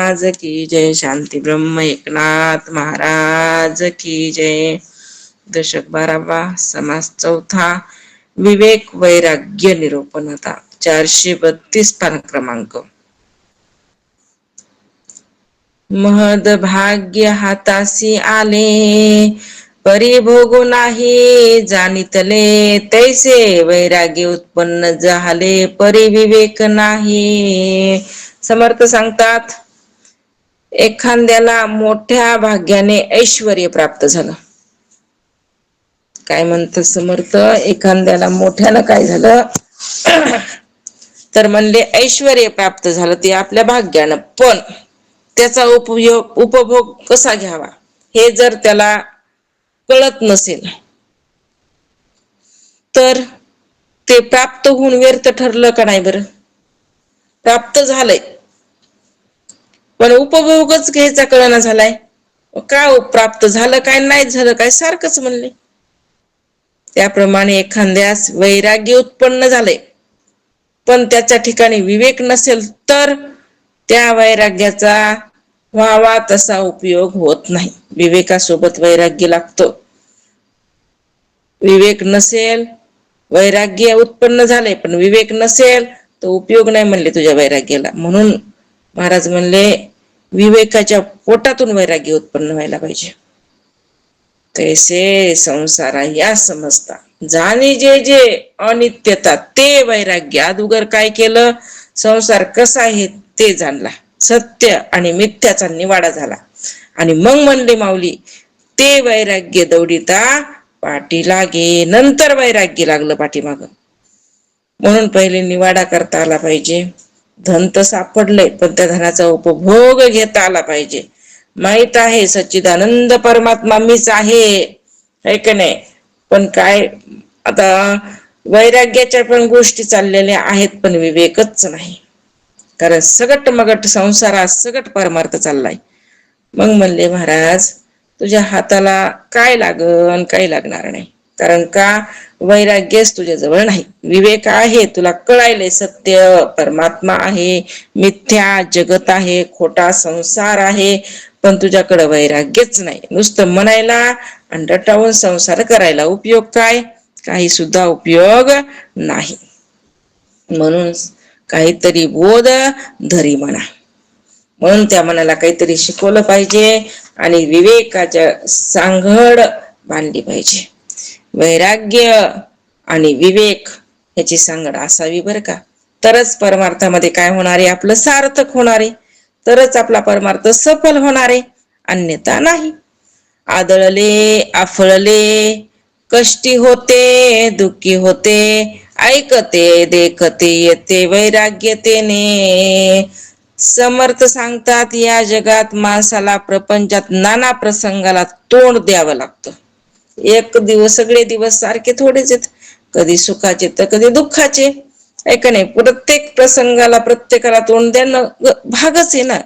महाराज की जय. शांती ब्रह्म एकनाथ महाराज की जय. दशक 12वा, समास चौथा, विवेक वैराग्य निरूपणता, 432 पान क्रमांक. महद भाग्य हातासी आले, परिभोगू नाही जाणितले, तैसे वैराग्य उत्पन्न झाले, परिविवेक नाही. समर्थ सांगतात, एखाद्याला मोठ्या भाग्याने ऐश्वर्य प्राप्त झालं. काय म्हणतात समर्थ, एखाद्याला मोठ्यानं काय झालं तर म्हणले ऐश्वर्य प्राप्त झालं ते आपल्या भाग्यानं, पण त्याचा उपभोग कसा घ्यावा हे जर त्याला कळत नसेल तर ते प्राप्त होऊन व्यर्थ ठरलं का नाही बरं. प्राप्त झालंय पण उपभोगच घ्यायचा कळना झालाय. का प्राप्त झालं काय नाही झालं काय सारखंच म्हणले. त्याप्रमाणे एखाद्यास वैराग्य उत्पन्न झाले पण त्याच्या ठिकाणी विवेक नसेल तर त्या वैराग्याचा व्हावा तसा उपयोग होत नाही. विवेकासोबत वैराग्य लागतं. विवेक नसेल, वैराग्य उत्पन्न झाले पण विवेक नसेल तर उपयोग नाही म्हणले तुझ्या वैराग्याला. म्हणून महाराज म्हणले विवेकाच्या पोटातून वैराग्य उत्पन्न व्हायला पाहिजे. तैसे संसारा या समजता जाणे जे जे अनित्यता ते वैराग्य. अगोदर काय केलं, संसार कसा आहे ते जाणला, सत्य आणि मिथ्याचा निवाडा झाला, आणि मग म्हणले माऊली ते वैराग्य दौडिता पाठी लागे. नंतर वैराग्य लागलं पाठीमाग. म्हणून पहिले निवाडा करता आला पाहिजे. धन तर सापडले पण त्या धनाचा उपभोग घेता आला पाहिजे. माहित आहे सच्चिदानंद परमात्मा मीच आहे का नाही, पण काय आता वैराग्याच्या पण गोष्टी चाललेल्या आहेत पण विवेकच नाही. कारण सगट मगट संसारात सगट परमार्थ चाललाय. मग म्हणले महाराज तुझ्या हाताला काय लागन, काही लागणार नाही. कारण का वैराग्यच तुझ्या जवळ नाही. विवेक आहे, तुला कळायले सत्य परमात्मा आहे, मिथ्या जगत आहे, खोटा संसार आहे, पण तुझ्याकडे वैराग्यच नाही. नुसतं म्हणायला आणि रटावून संसार करायला उपयोग काय? काही सुद्धा उपयोग नाही. म्हणून काहीतरी बोध धरी म्हणा. म्हणून त्या मनाला काहीतरी शिकवलं पाहिजे आणि विवेकाच्या सांगड बांधली पाहिजे. वैराग्य आणि विवेक याची सांगड असावी बरं का. तरच परमार्थामध्ये काय होणार आहे, आपलं सार्थक होणार आहे, तरच आपला परमार्थ सफल होणार आहे, अन्यथा नाही. आदळले आफळले कष्टी होते दुःखी होते, ऐकते देखते येते वैराग्य तेने. समर्थ सांगतात या जगात माणसाला प्रपंचात नाना प्रसंगाला तोंड द्यावं लागतं. एक दिवस सगळे दिवस सारखे थोडेच आहेत, कधी सुखाचे तर कधी दुःखाचे, ऐक नाही. प्रत्येक प्रसंगाला प्रत्येकाला तोंड देणं भागच आहे ना.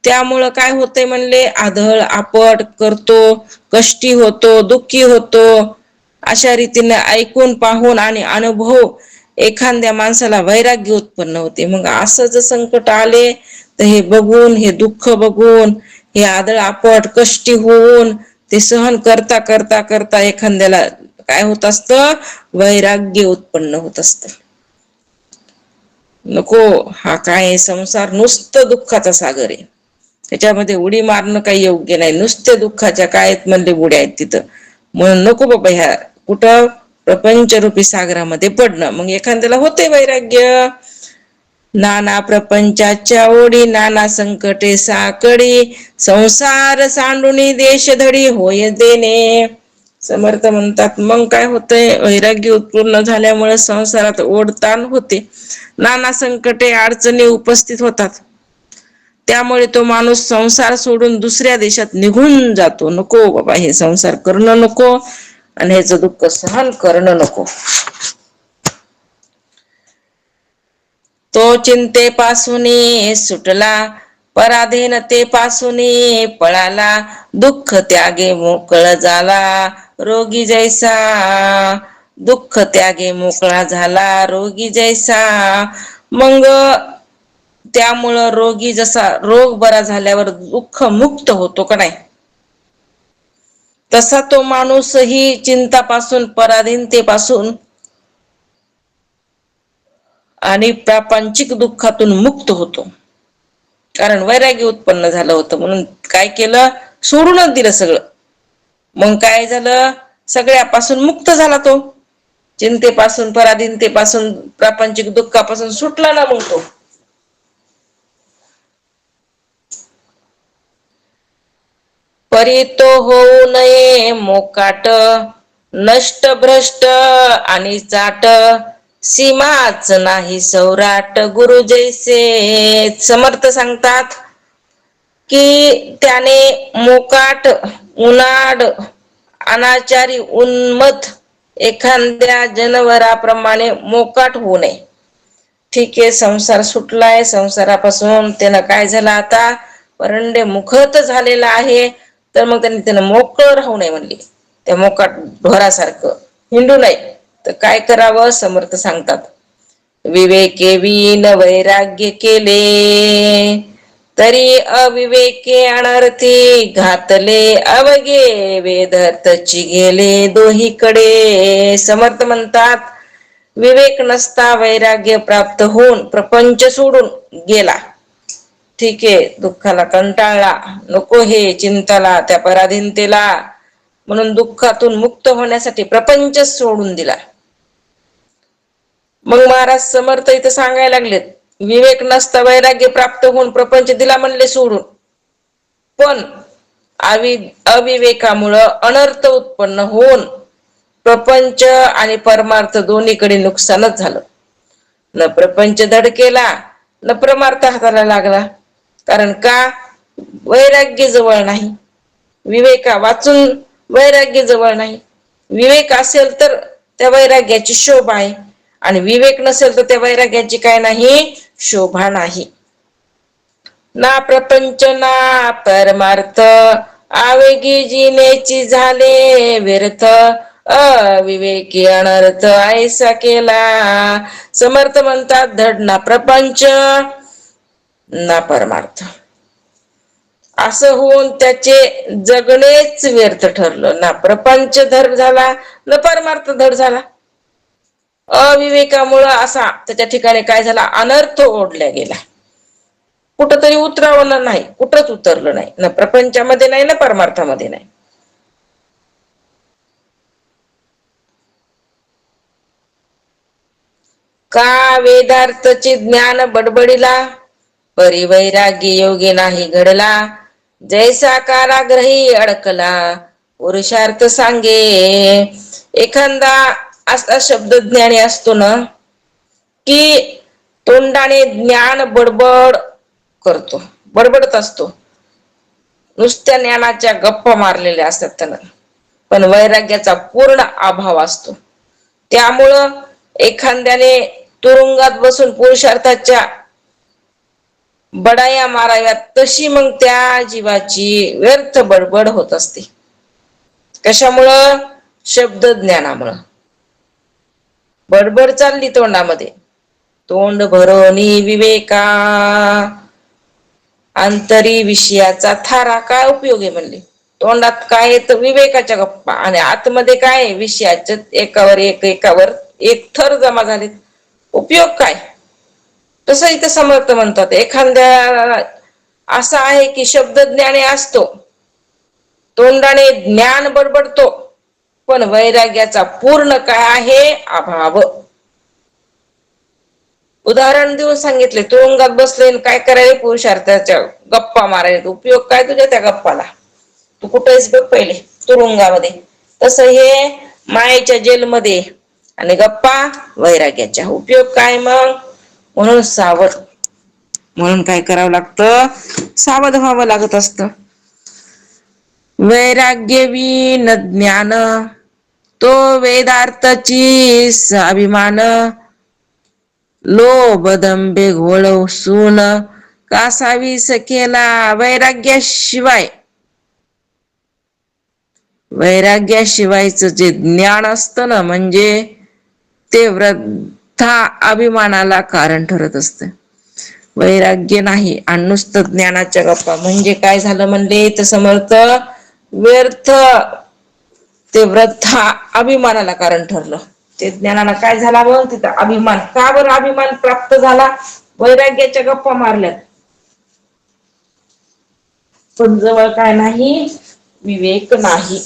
त्यामुळं काय होतंय म्हणले, आदळ आपट करतो, कष्टी होतो, दुःखी होतो. अशा रीतीने ऐकून पाहून आणि अनुभव एखाद्या माणसाला वैराग्य उत्पन्न होते. मग असं जर संकट आले तर हे बघून, हे दुःख बघून, हे आदळ आपट कष्टी होऊन ते सहन करता करता करता एखाद्याला काय होत असतं, वैराग्य उत्पन्न होत असतं. नको, हा काय संसार नुसतं दुःखाचा सागर आहे, त्याच्यामध्ये उडी मारणं काही योग्य नाही. नुसते दुःखाच्या काय म्हणले उड्या आहेत तिथं. म्हणून नको बाबा ह्या कुठं प्रपंचरूपी सागरामध्ये पडणं. मग एखाद्याला होते वैराग्य. नाना प्रपंचाच्या ओढी नाना संकटे साकडी, संसार सांडुनी देशधडी होय देणे. समर्थ म्हणतात मग काय होतंय, वैराग्य उत्पन्न झाल्यामुळे संसारात ओढताण होते, नाना संकटे अडचणी उपस्थित होतात. त्यामुळे तो माणूस संसार सोडून दुसऱ्या देशात निघून जातो. नको बाबा हे संसार करणं नको आणि ह्याचं दुःख सहन करणं नको. तो चिंतेपासून सुटला, पराधीनतेपासून पळाला, दुःख त्यागे मोकळ झाला रोगी जैसा. दुःख त्यागे मोकळा झाला रोगी जैसा. मग त्यामुळं रोगी जसा रोग बरा झाल्यावर दुःख मुक्त होतो का नाही, तसा तो माणूसही चिंतापासून, पराधीनतेपासून आणि प्रापंचिक दुःखातून मुक्त होतो. कारण वैराग्य उत्पन्न झालं होतं म्हणून काय केलं, सोडूनच दिलं सगळं. मग काय झालं, सगळ्यापासून मुक्त झाला तो. चिंतेपासून, पराधीनतेपासून, प्रापंचिक दुःखापासून सुटला ना मग तो. परी तो होऊ नये मोकाट, नष्ट भ्रष्ट आणि चाट, सीमाच नाही सौराट गुरु जैसे. समर्थ सांगतात की त्याने मोकाट, उनाड, अनाचारी, उन्मत्त एखाद्या जनावराप्रमाणे मोकाट होऊ नये. ठीक आहे, संसार सुटलाय, संसारापासून त्यानं काय झालं आता, परंडे मुखत झालेला आहे, तर मग त्यानं मोकळं राहू नये म्हणले. त्या मोकाट ढोरासारखं हिंडू नये. तर काय करावं, समर्थ सांगतात, विवेके विन वैराग्य केले, तरी अविवेके अनर्थी घातले, अवघे वेदर्थची गेले दोहीकडे. समर्थ म्हणतात, विवेक नसता वैराग्य प्राप्त होऊन प्रपंच सोडून गेला. ठीक आहे, दुःखाला कंटाळला, नको हे चिंताला, त्या पराधीनतेला, म्हणून दुःखातून मुक्त होण्यासाठी प्रपंच सोडून दिला. मग महाराज समर्थ इथं सांगायला लागलेत, विवेक नसता वैराग्य प्राप्त होऊन प्रपंच दिला म्हणले सोडून, पण अविवेकामुळं अनर्थ उत्पन्न होऊन प्रपंच आणि परमार्थ दोन्हीकडे नुकसानच झालं. न प्रपंच धड केला, न परमार्थ हाताला लागला. कारण का, वैराग्य जवळ नाही. विवेका वाचून वैराग्य जवळ नाही. विवेक असेल तर त्या वैराग्याची शोभा आहे, आणि विवेक नसेल तर त्या वैराग्याची काय नाही, शोभा नाही. ना प्रपंच ना परमार्थ, आवेगी जिनेची झाले व्यर्थ, अविवेकी अनर्थ ऐसा केला. समर्थ म्हणतात, धड ना प्रपंच ना परमार्थ, असं होऊन त्याचे जगणेच व्यर्थ ठरलं. ना प्रपंच धड झाला, न परमार्थ धड झाला. अविवेकामुळं असा त्याच्या ठिकाणी काय झाला, अनर्थ ओढल्या गेला. कुठंतरी उतरवलं नाही, कुठंच उतरलं नाही, ना प्रपंचामध्ये नाही, ना परमार्थामध्ये नाही. का वेदार्थचे ज्ञान बडबडीला, परिवैराग्य योगी नाही घडला, जैसा काराग्रही अडकला, पुरुषार्थ सांगे. एखादा असा शब्दज्ञानी असतो ना, की तोंडाने ज्ञान बडबड करतो, बडबडत असतो, नुसत्या ज्ञानाच्या गप्पा मारलेल्या असतात त्यानं, पण वैराग्याचा पूर्ण अभाव असतो. त्यामुळं एखाद्याने तुरुंगात बसून पुरुषार्थाच्या बडाया माराव्यात, तशी मग त्या जीवाची व्यर्थ बडबड होत असते. कशामुळं, शब्द ज्ञानामुळं. बडबड चालली तोंडामध्ये, तोंड भरोनी विवेका, अंतरी विषयाचा थारा. काय उपयोग आहे म्हणले, तोंडात काय तर विवेकाच्या गप्पा, आणि आतमध्ये काय विषयाचे एकावर एक एकावर एक थर जमा झाले, उपयोग काय. तसं इथं समर्थ म्हणतात, एखाद्या असा आहे की शब्द ज्ञानी असतो, तोंडाने ज्ञान बडबडतो, पण वैराग्याचा पूर्ण काय आहे, अभाव. उदाहरण देऊन सांगितले, तुरुंगात बसले काय करायला, पुरुषार्थाच्या गप्पा मारायला. उपयोग काय तुझ्या त्या गप्पाला, तू कुठेच बघ पहिले तुरुंगामध्ये. तसं हे मायेच्या जेलमध्ये, आणि गप्पा वैराग्याच्या. उपयोग काय मग, म्हणून सावध. म्हणून काय करावं लागतं, सावध व्हावं लागत असतं. वैराग्य विन ज्ञान, तो वेदार्थची अभिमान, लोभ दंभे घोळ सून, कासावीस केला. वैराग्याशिवायचं जे ज्ञान असतं ना, म्हणजे ते वृद्धा अभिमानाला कारण ठरत असतं. वैराग्य नाही आणि नुसतं ज्ञानाच्या गप्पा म्हणजे काय झालं म्हणले तर समर्थ व्यर्थ ते वृद्धा अभिमानाला कारण ठरलं. ते ज्ञानाला काय झाला बघ तिथं अभिमान. का बरं अभिमान प्राप्त झाला? वैराग्याच्या गप्पा मारल्यात. पण जवळ काय नाही? विवेक नाही.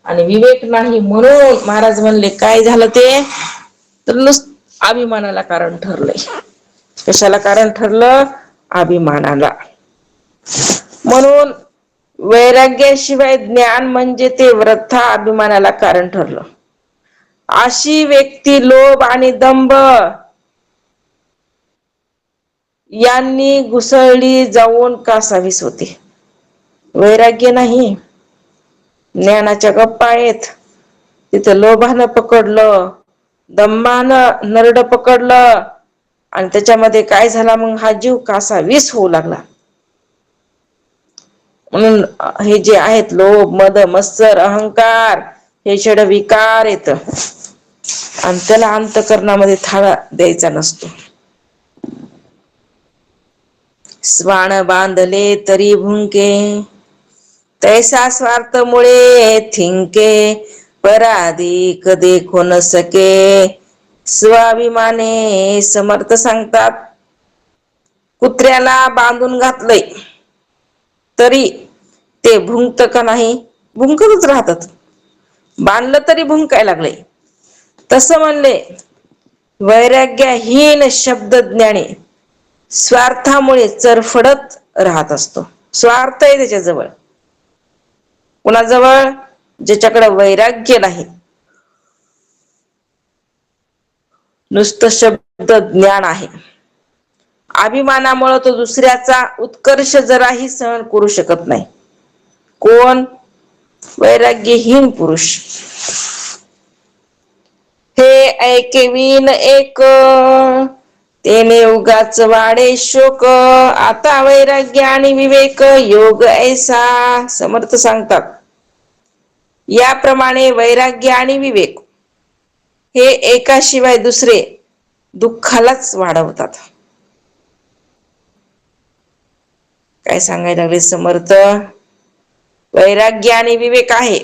आणि विवेक नाही म्हणून महाराज म्हणले काय झालं ते? तर नुसतं अभिमानाला कारण ठरलंय. कशाला कारण ठरलं? अभिमानाला. म्हणून वैराग्याशिवाय ज्ञान म्हणजे ते वृथा अभिमानाला कारण ठरलं. अशी व्यक्ती लोभ आणि दंभ यांनी घुसळली जाऊन कासावीस होते. वैराग्य नाही, ज्ञानाच्या गप्पा आहेत, तिथं लोभानं पकडलं, दंभानं नरड पकडलं आणि त्याच्यामध्ये काय झाला मग हा जीव कासावीस होऊ लागला. म्हणून हे जे आहेत लोभ, मद, मत्सर, अहंकार हे षड विकार येत आणि त्याला अंतःकरणामध्ये थाळा द्यायचा नसतो. स्वान बांधले तरी भुंके, तैसा स्वार्थमुळे थिंके, पराधिक देखो न सके, स्वाभिमाने समर्थ सांगतात. कुत्र्याला बांधून घातलंय तरी ते भुंकत का नाही? भुंकतच राहतात. बांधलं तरी भुंकाय लागलंय. तसं म्हणले वैराग्यहीन शब्दज्ञानी स्वार्थामुळे चरफडत राहत असतो. स्वार्थ आहे त्याच्याजवळ. कुणाजवळ? ज्याच्याकडे वैराग्य नाही. नुसतं शब्द ज्ञान आहे. अभिमानामुळे तो दुसऱ्याचा उत्कर्ष जराही सहन करू शकत नाही. कोण? वैराग्यहीन पुरुष. हे ऐकेवीन एक, तेने उगाच वाढे शोक, आता वैराग्य आणि विवेक योग ऐसा. समर्थ सांगतात याप्रमाणे वैराग्य आणि विवेक हे एकाशिवाय दुसरे दुःखालाच वाढवतात. काय सांगायला लागले समर्थ? वैराग्य आणि विवेक आहे,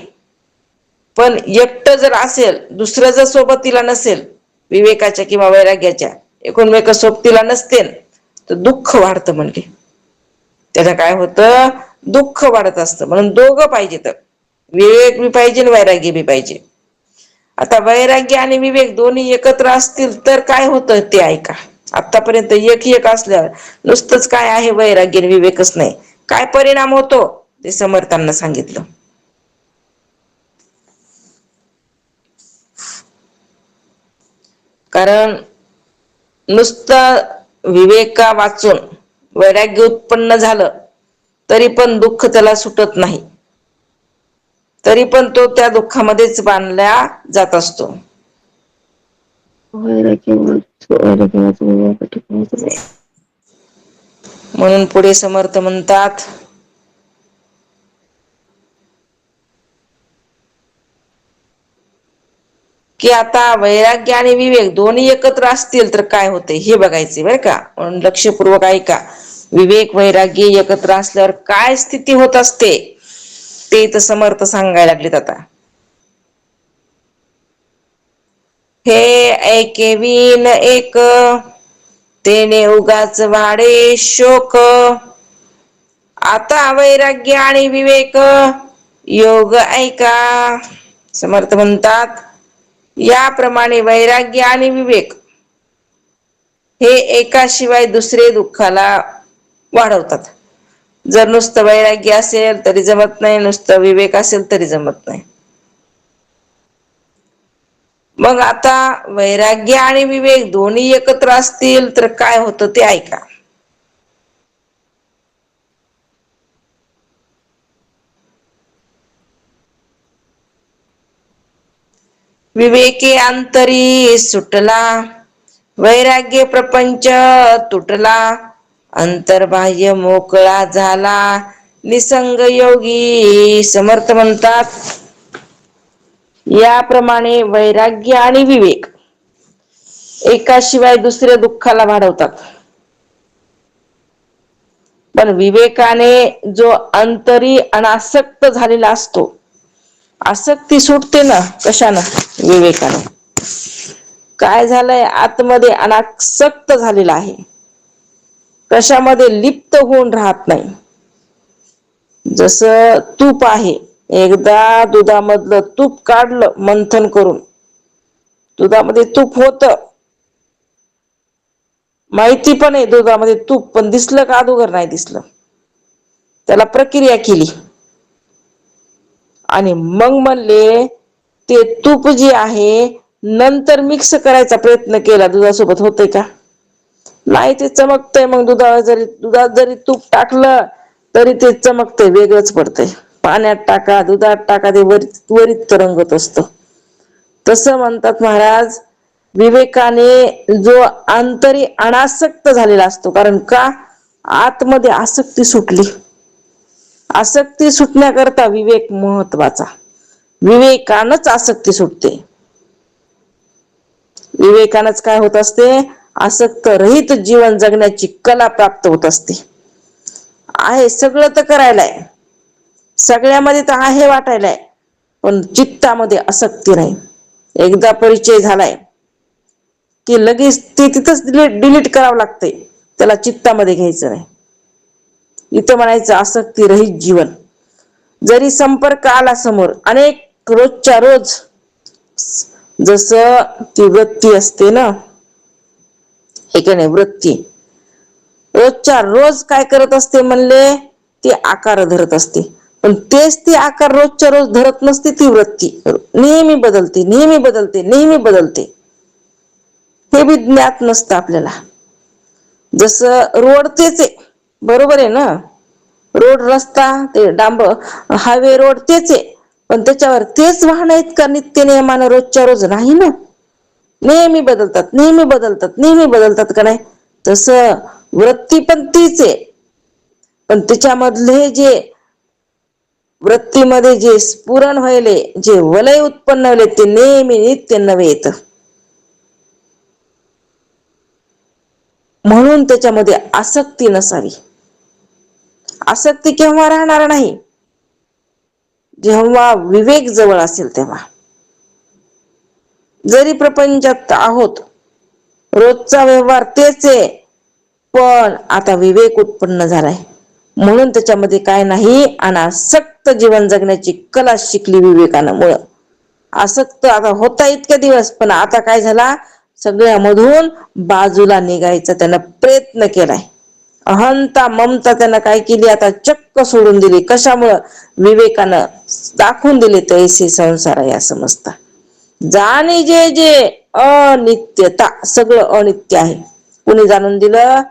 पण एकटं जर असेल, दुसरं जर सोबतीला नसेल, विवेकाच्या किंवा वैराग्याच्या एकूणमेक सोबतीला नसते तर दुःख वाढतं म्हणले. त्याला काय होतं? दुःख वाढत असतं. म्हणून दोघं पाहिजेत. विवेक बी पाहिजे आणि वैराग्य बी पाहिजे. आता वैराग्य आणि विवेक दोन्ही एकत्र असतील तर काय होतं ते ऐका. आतापर्यंत एक एक असल्यावर नुसतंच काय आहे? वैराग्य आणि विवेकच नाही. काय परिणाम होतो ते समर्थांना सांगितलं. कारण नुसतं विवेका वाचून वैराग्य उत्पन्न झालं तरी पण दुःख त्याला सुटत नाही. तरी पण तो त्या दुःखामध्येच बांधला जात असतो. म्हणून पुढे समर्थ म्हणतात की आता वैराग्य आणि विवेक दोन्ही एकत्र असतील तर काय होते हे बघायचे बरं का. म्हणून लक्षपूर्वक ऐका. विवेक वैराग्य एकत्र असल्यावर काय स्थिती होत असते ते तर समर्थ सांगायला लागलेत आता. हे ऐकेवीन एक, तेने उगाच वाढे शोक, आता वैराग्य आणि विवेक योग ऐका. समर्थ म्हणतात याप्रमाणे वैराग्य आणि विवेक हे एकाशिवाय दुसरे दुःखाला वाढवतात. जर नुसतं वैराग्य असेल तरी जमत नाही, नुसतं विवेक असेल तरी जमत नाही. मग आता वैराग्य आणि विवेक दोन्ही एकत्र असतील तर काय होतं ते ऐका. विवेके अंतरी सुटला, वैराग्य प्रपंच तुटला, अंतर्बाह्य मोकळा झाला, निसंग योगी. समर्थ म्हणतात याप्रमाणे वैराग्य आणि विवेक एकाशिवाय दुसरे दुःखाला वाढवतात. पण विवेकाने जो अंतरी अनासक्त झालेला असतो, आसक्ती सुटते ना कशानं? विवेकानं. काय झालंय? आतमध्ये अनासक्त झालेला आहे, कशामध्ये लिप्त होऊन राहत नाही. जसं तूप आहे, एकदा दुधामधलं तूप काढलं मंथन करून, दुधामध्ये तूप होत, माहिती पण आहे दुधामध्ये तूप, पण दिसलं का? अगोदर नाही दिसलं. त्याला प्रक्रिया केली आणि मग म्हणले ते तूप जे आहे नंतर मिक्स करायचा प्रयत्न केला, दुधासोबत होतंय का? नाही, ते चमकतंय. मग दुधात जरी तूप टाकलं तरी ते चमकतंय, वेगळंच पडतंय. पाण्यात टाका, दुधात टाका, ते त्वरित तरंगत असतं. तसं म्हणतात महाराज, विवेकाने जो अंतरी अनासक्त झालेला असतो. कारण का? आतमध्ये आसक्ती सुटली. आसक्ती सुटण्याकरता विवेक महत्वाचा. विवेकानच आसक्ती सुटते. विवेकानच काय होत असते? आसक्त रहित जीवन जगण्याची कला प्राप्त होत असते. आहे सगळं तर करायलाय, सगळ्यामध्ये तर आहे वाटायलाय, पण चित्तामध्ये आसक्ती नाही. एकदा परिचय झालाय की लगेच ते तिथंच डिलीट करावं लागतंय, त्याला चित्तामध्ये घ्यायचं नाही. इथं म्हणायचं आसक्ती रहित जीवन. जरी संपर्क आला समोर, अनेक रोजच्या रोज, जसं ती वृत्ती असते ना, हे का नाही, वृत्ती रोजच्या रोज काय करत असते म्हणले? ती आकार धरत असते. पण तेच ती आकार रोजच्या रोज धरत नसते. ती वृत्ती नेहमी बदलते, नेहमी बदलते, नेहमी बदलते. हे बी ज्ञात नसतं आपल्याला. जसं रोड तेच आहे, बरोबर आहे ना? रोड, रस्ता, ते हायवे, रोड तेच आहे, पण त्याच्यावर तेच वाहन आहेत का नित्य नियमानं रोजच्या रोज? नाही ना. नेहमी बदलतात, नेहमी बदलतात, नेहमी बदलतात का नाही? तसं वृत्ती पण तीच आहे, पण त्याच्यामधले जे वृत्तीमध्ये जे स्फुरण व्हायले, जे वलय उत्पन्न व्हायले, ते नेहमी नित्य नवे येतं. म्हणून त्याच्यामध्ये आसक्ती नसावी. आसक्ती केव्हा राहणार नाही? जेव्हा विवेक जवळ असेल तेव्हा. जरी प्रपंचात आहोत, रोजचा व्यवहार तेच आहे, पण आता विवेक उत्पन्न झालाय म्हणून त्याच्यामध्ये काय नाही, अनासक्त जीवन जगण्याची कला शिकली विवेकानं. आसक्त आता होता इतके दिवस, पण आता काय झाला? सगळ्यामधून बाजूला निघायचा त्यानं प्रयत्न केलाय. अहंता, ममता त्यानं काय केली? आता चक्क सोडून दिली. कशामुळं? विवेकानं दाखवून दिले तैसे संसार या समजता. जाणे जे जे अनित्यता, सगळं अनित्य आहे. कुणी जाणून दिलं?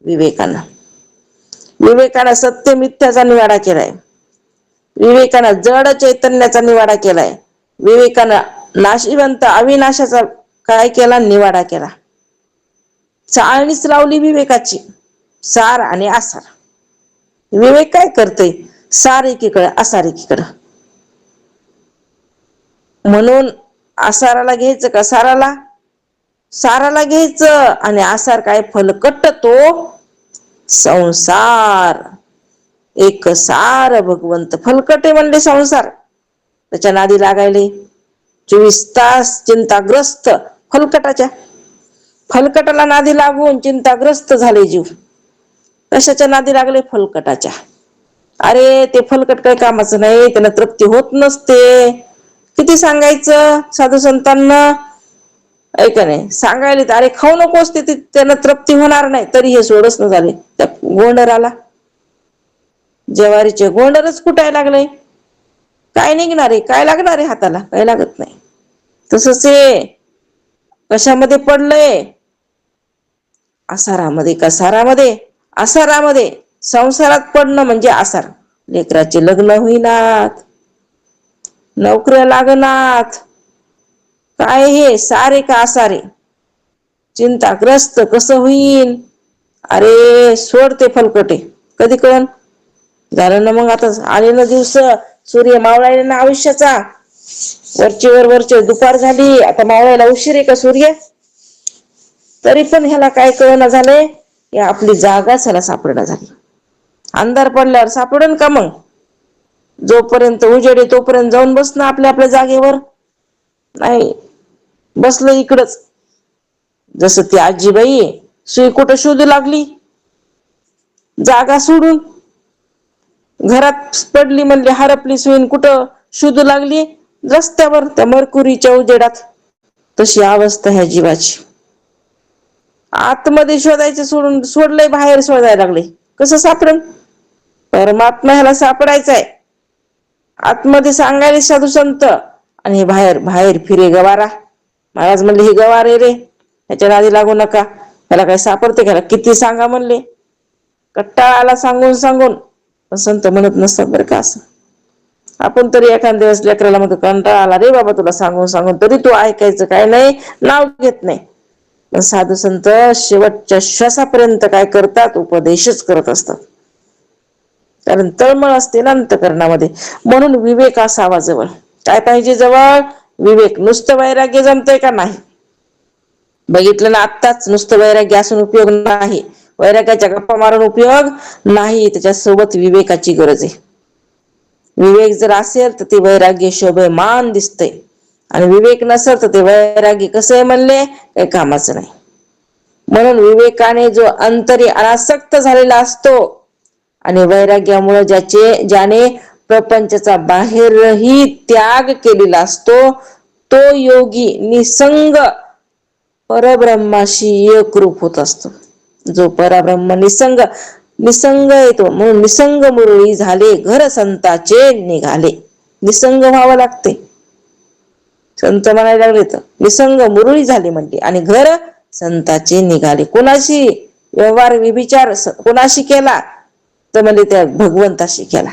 विवेकानं. विवेकानं सत्य मिथ्याचा निवाडा केलाय. विवेकानं जड चैतन्याचा निवाडा केलाय. विवेकानं नाशिवंत अविनाशाचा काय केला? निवाडा केला. चाळणीच लावली विवेकाची, सार आणि आसार. विवेक काय करतोय? सार एकीकडं, आसार एकीकडं. म्हणून आसाराला घ्यायचं का साराला? साराला घ्यायचं. आणि आसार काय? फलकट तो संसार. एक सार भगवंत, फलकटे म्हणले संसार. त्याच्या नादी लागायले 24 तास चिंताग्रस्त फलकटाच्या. फलकटाला नादी लागून चिंताग्रस्त झाले जीव. कशाच्या नादी लागले? फलकटाच्या. अरे ते फलकट काही कामाचं नाही, त्याला तृप्ती होत नसते. किती सांगायचं साधू संतांना? ऐका नाही, सांगायला तर अरे खाऊ नकोस, ते त्यांना तृप्ती होणार नाही, तरी हे सोडच न झाले. त्या गोंडराला ज्वारीचे गोंडरच कुटायला लागले. काय निघणार आहे? काय लागणार आहे हाताला? काय लागत नाही. तसंच हे कशामध्ये पडलंय? आसारामध्ये. कसारामध्ये? आसारामध्ये. संसारात पडणं म्हणजे आसार. लेकराचे लग्न होईनात, नोकऱ्या लागनात. काय हे सारे का आसारे? चिंताग्रस्त कसं होईल? अरे सोड ते फलकटे. कधी कळण? झालं ना मग, आता आले ना दिवस, सूर्य मावळायला ना आयुष्याचा. वरचे दुपार झाली, आता मावळायला उशीर आहे का सूर्य? तरी पण ह्याला काय कळना झालंय? आपली जागाच ह्याला सापडना झाली. अंधार पडल्यावर सापडेल का मग? जोपर्यंत उजेड आहे तोपर्यंत जाऊन बस ना आपल्या आपल्या जागेवर. नाही, बसलं इकडच. जसं ती आजीबाई सुई कुठं शोधू लागली जागा सोडून. घरात पडली म्हणली हरपली सुई, कुठं शोधू लागली रस्त्यावर त्या मरकुरीच्या उजेडात. तशी अवस्था ह्या जीवाची. आतमध्ये शोधायचं सोडून सोडलंय, बाहेर शोधायला लागले. कसं सापडन? परमात्मा ह्याला सापडायचाय. आतमध्ये सांगायले साधू संत, आणि हे बाहेर बाहेर फिरे गवारा. महाराज म्हणले हे गवारे रे, ह्याच्या नादी लागू नका. त्याला काय सापडते का? किती सांगा म्हणले. कट्टाळा आला सांगून सांगून. संत म्हणत नसतात बरं का असं. आपण तरी एखाद्या दिवस लेकराला म्हणतो कंटाळा आला रे बाबा तुला सांगून सांगून, तरी तू ऐकायचं काय नाही, नाव घेत नाही. पण साधू संत शेवटच्या श्वासापर्यंत काय करतात? उपदेशच करत असतात. कारण तळमळ असते ना अंतकरणामध्ये. म्हणून विवेक असावा जवळ. काय पाहिजे जवळ? विवेक. नुसतं वैराग्य जमतंय का? नाही. बघितलं ना आत्ताच, नुसतं वैराग्य असून उपयोग नाही. वैराग्याच्या गप्पा मारून उपयोग नाही. त्याच्यासोबत विवेकाची गरज आहे. विवेक जर असेल तर ते वैराग्य शोभेमान दिसतंय, आणि विवेक नसेल तर ते वैराग्य कसं आहे म्हणले, काही कामाचं नाही. म्हणून विवेकाने जो अंतरी अनासक्त झालेला असतो, आणि वैराग्यामुळे ज्याने प्रपंचाचा बाहेरही त्याग केलेला असतो, तो योगी निसंग परब्रह्माशी एकरूप होत असतो. जो परब्रह्म निसंग निसंग येतो, म्हणून निसंग मुरळी झाले घर संताचे निघाले. निसंग व्हावं लागते. संत म्हणायला लागले तर निसंग मुरळी झाले म्हणते, आणि घर संताचे निघाले. कोणाशी व्यवहार विचार कोणाशी केला? तर म्हणजे त्या भगवंताशी केला.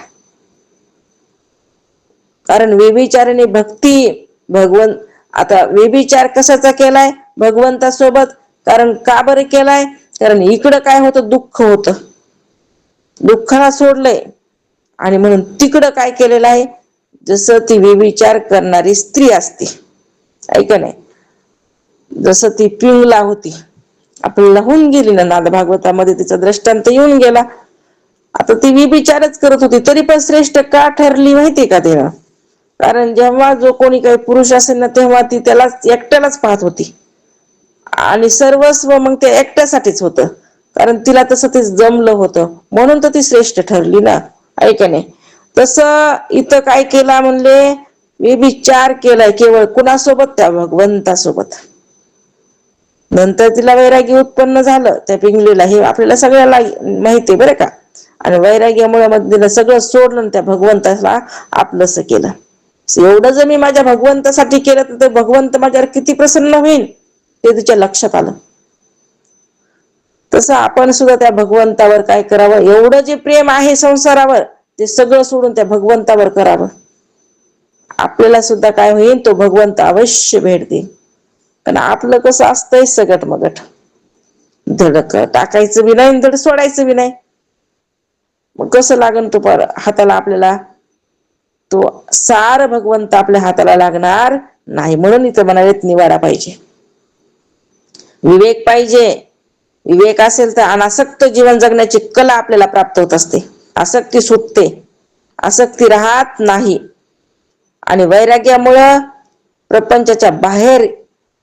कारण व्यभिचाराने भक्ती भगवंत. आता व्यभिचार कशाचा केलाय? भगवंतासोबत. कारण का बरं केलाय? कारण इकडं काय होतं? दुःख होतं. दुःखाला सोडलंय, आणि म्हणून तिकडं काय केलेलं आहे? जसं ती व्यभिचार करणारी स्त्री असते, ऐका नाही, जसं ती पिंगला होती, आपल्याला होऊन गेली ना, नाद भागवतामध्ये तिचा दृष्टांत येऊन गेला. आता ती व्यभिचारच करत होती, तरी पण श्रेष्ठ का ठरली माहितीये का तिनं? कारण जेव्हा जो कोणी काही पुरुष असेल ना, तेव्हा ती त्यालाच एकट्यालाच पाहत होती, आणि सर्वस्व मग ते एकट्यासाठीच होतं. कारण तिला तसं ते जमलं होतं, म्हणून तर ती श्रेष्ठ ठरली ना, ऐका नाही. तसं इथं काय केला म्हणले? व्यभिचार केलाय. केवळ कुणासोबत? त्या भगवंतासोबत. नंतर तिला वैराग्य उत्पन्न झालं त्या पिंगलीला, हे आपल्याला सगळ्याला माहिती आहे बरं का. आणि वैराग्यामुळे मग तिला सगळं सोडलं, त्या भगवंताला आपलंसं केलं. एवढं जर मी माझ्या भगवंतासाठी केलं तर भगवंत माझ्यावर किती प्रसन्न होईल ते तिच्या लक्षात आलं. तसं आपण सुद्धा त्या भगवंतावर काय करावं? एवढं जे प्रेम आहे संसारावर, ते सगळं सोडून त्या भगवंतावर करावं. आपल्याला सुद्धा काय होईल? तो भगवंत अवश्य भेट देईल. पण आपलं कसं असतंय? सगट मगट. धड टाकायचं बी नाही, धड सोडायचं बी नाही. मग कसं लागन तो हाताला आपल्याला? तो सार भगवंत आपल्या हाताला लागणार नाही. म्हणून इथं म्हणालेत निवाडा पाहिजे, विवेक पाहिजे. विवेक असेल तर अनासक्त जीवन जगण्याची कला आपल्याला प्राप्त होत असते. आसक्ती सुटते, आसक्ती राहत नाही. आणि वैराग्यामुळं प्रपंचाच्या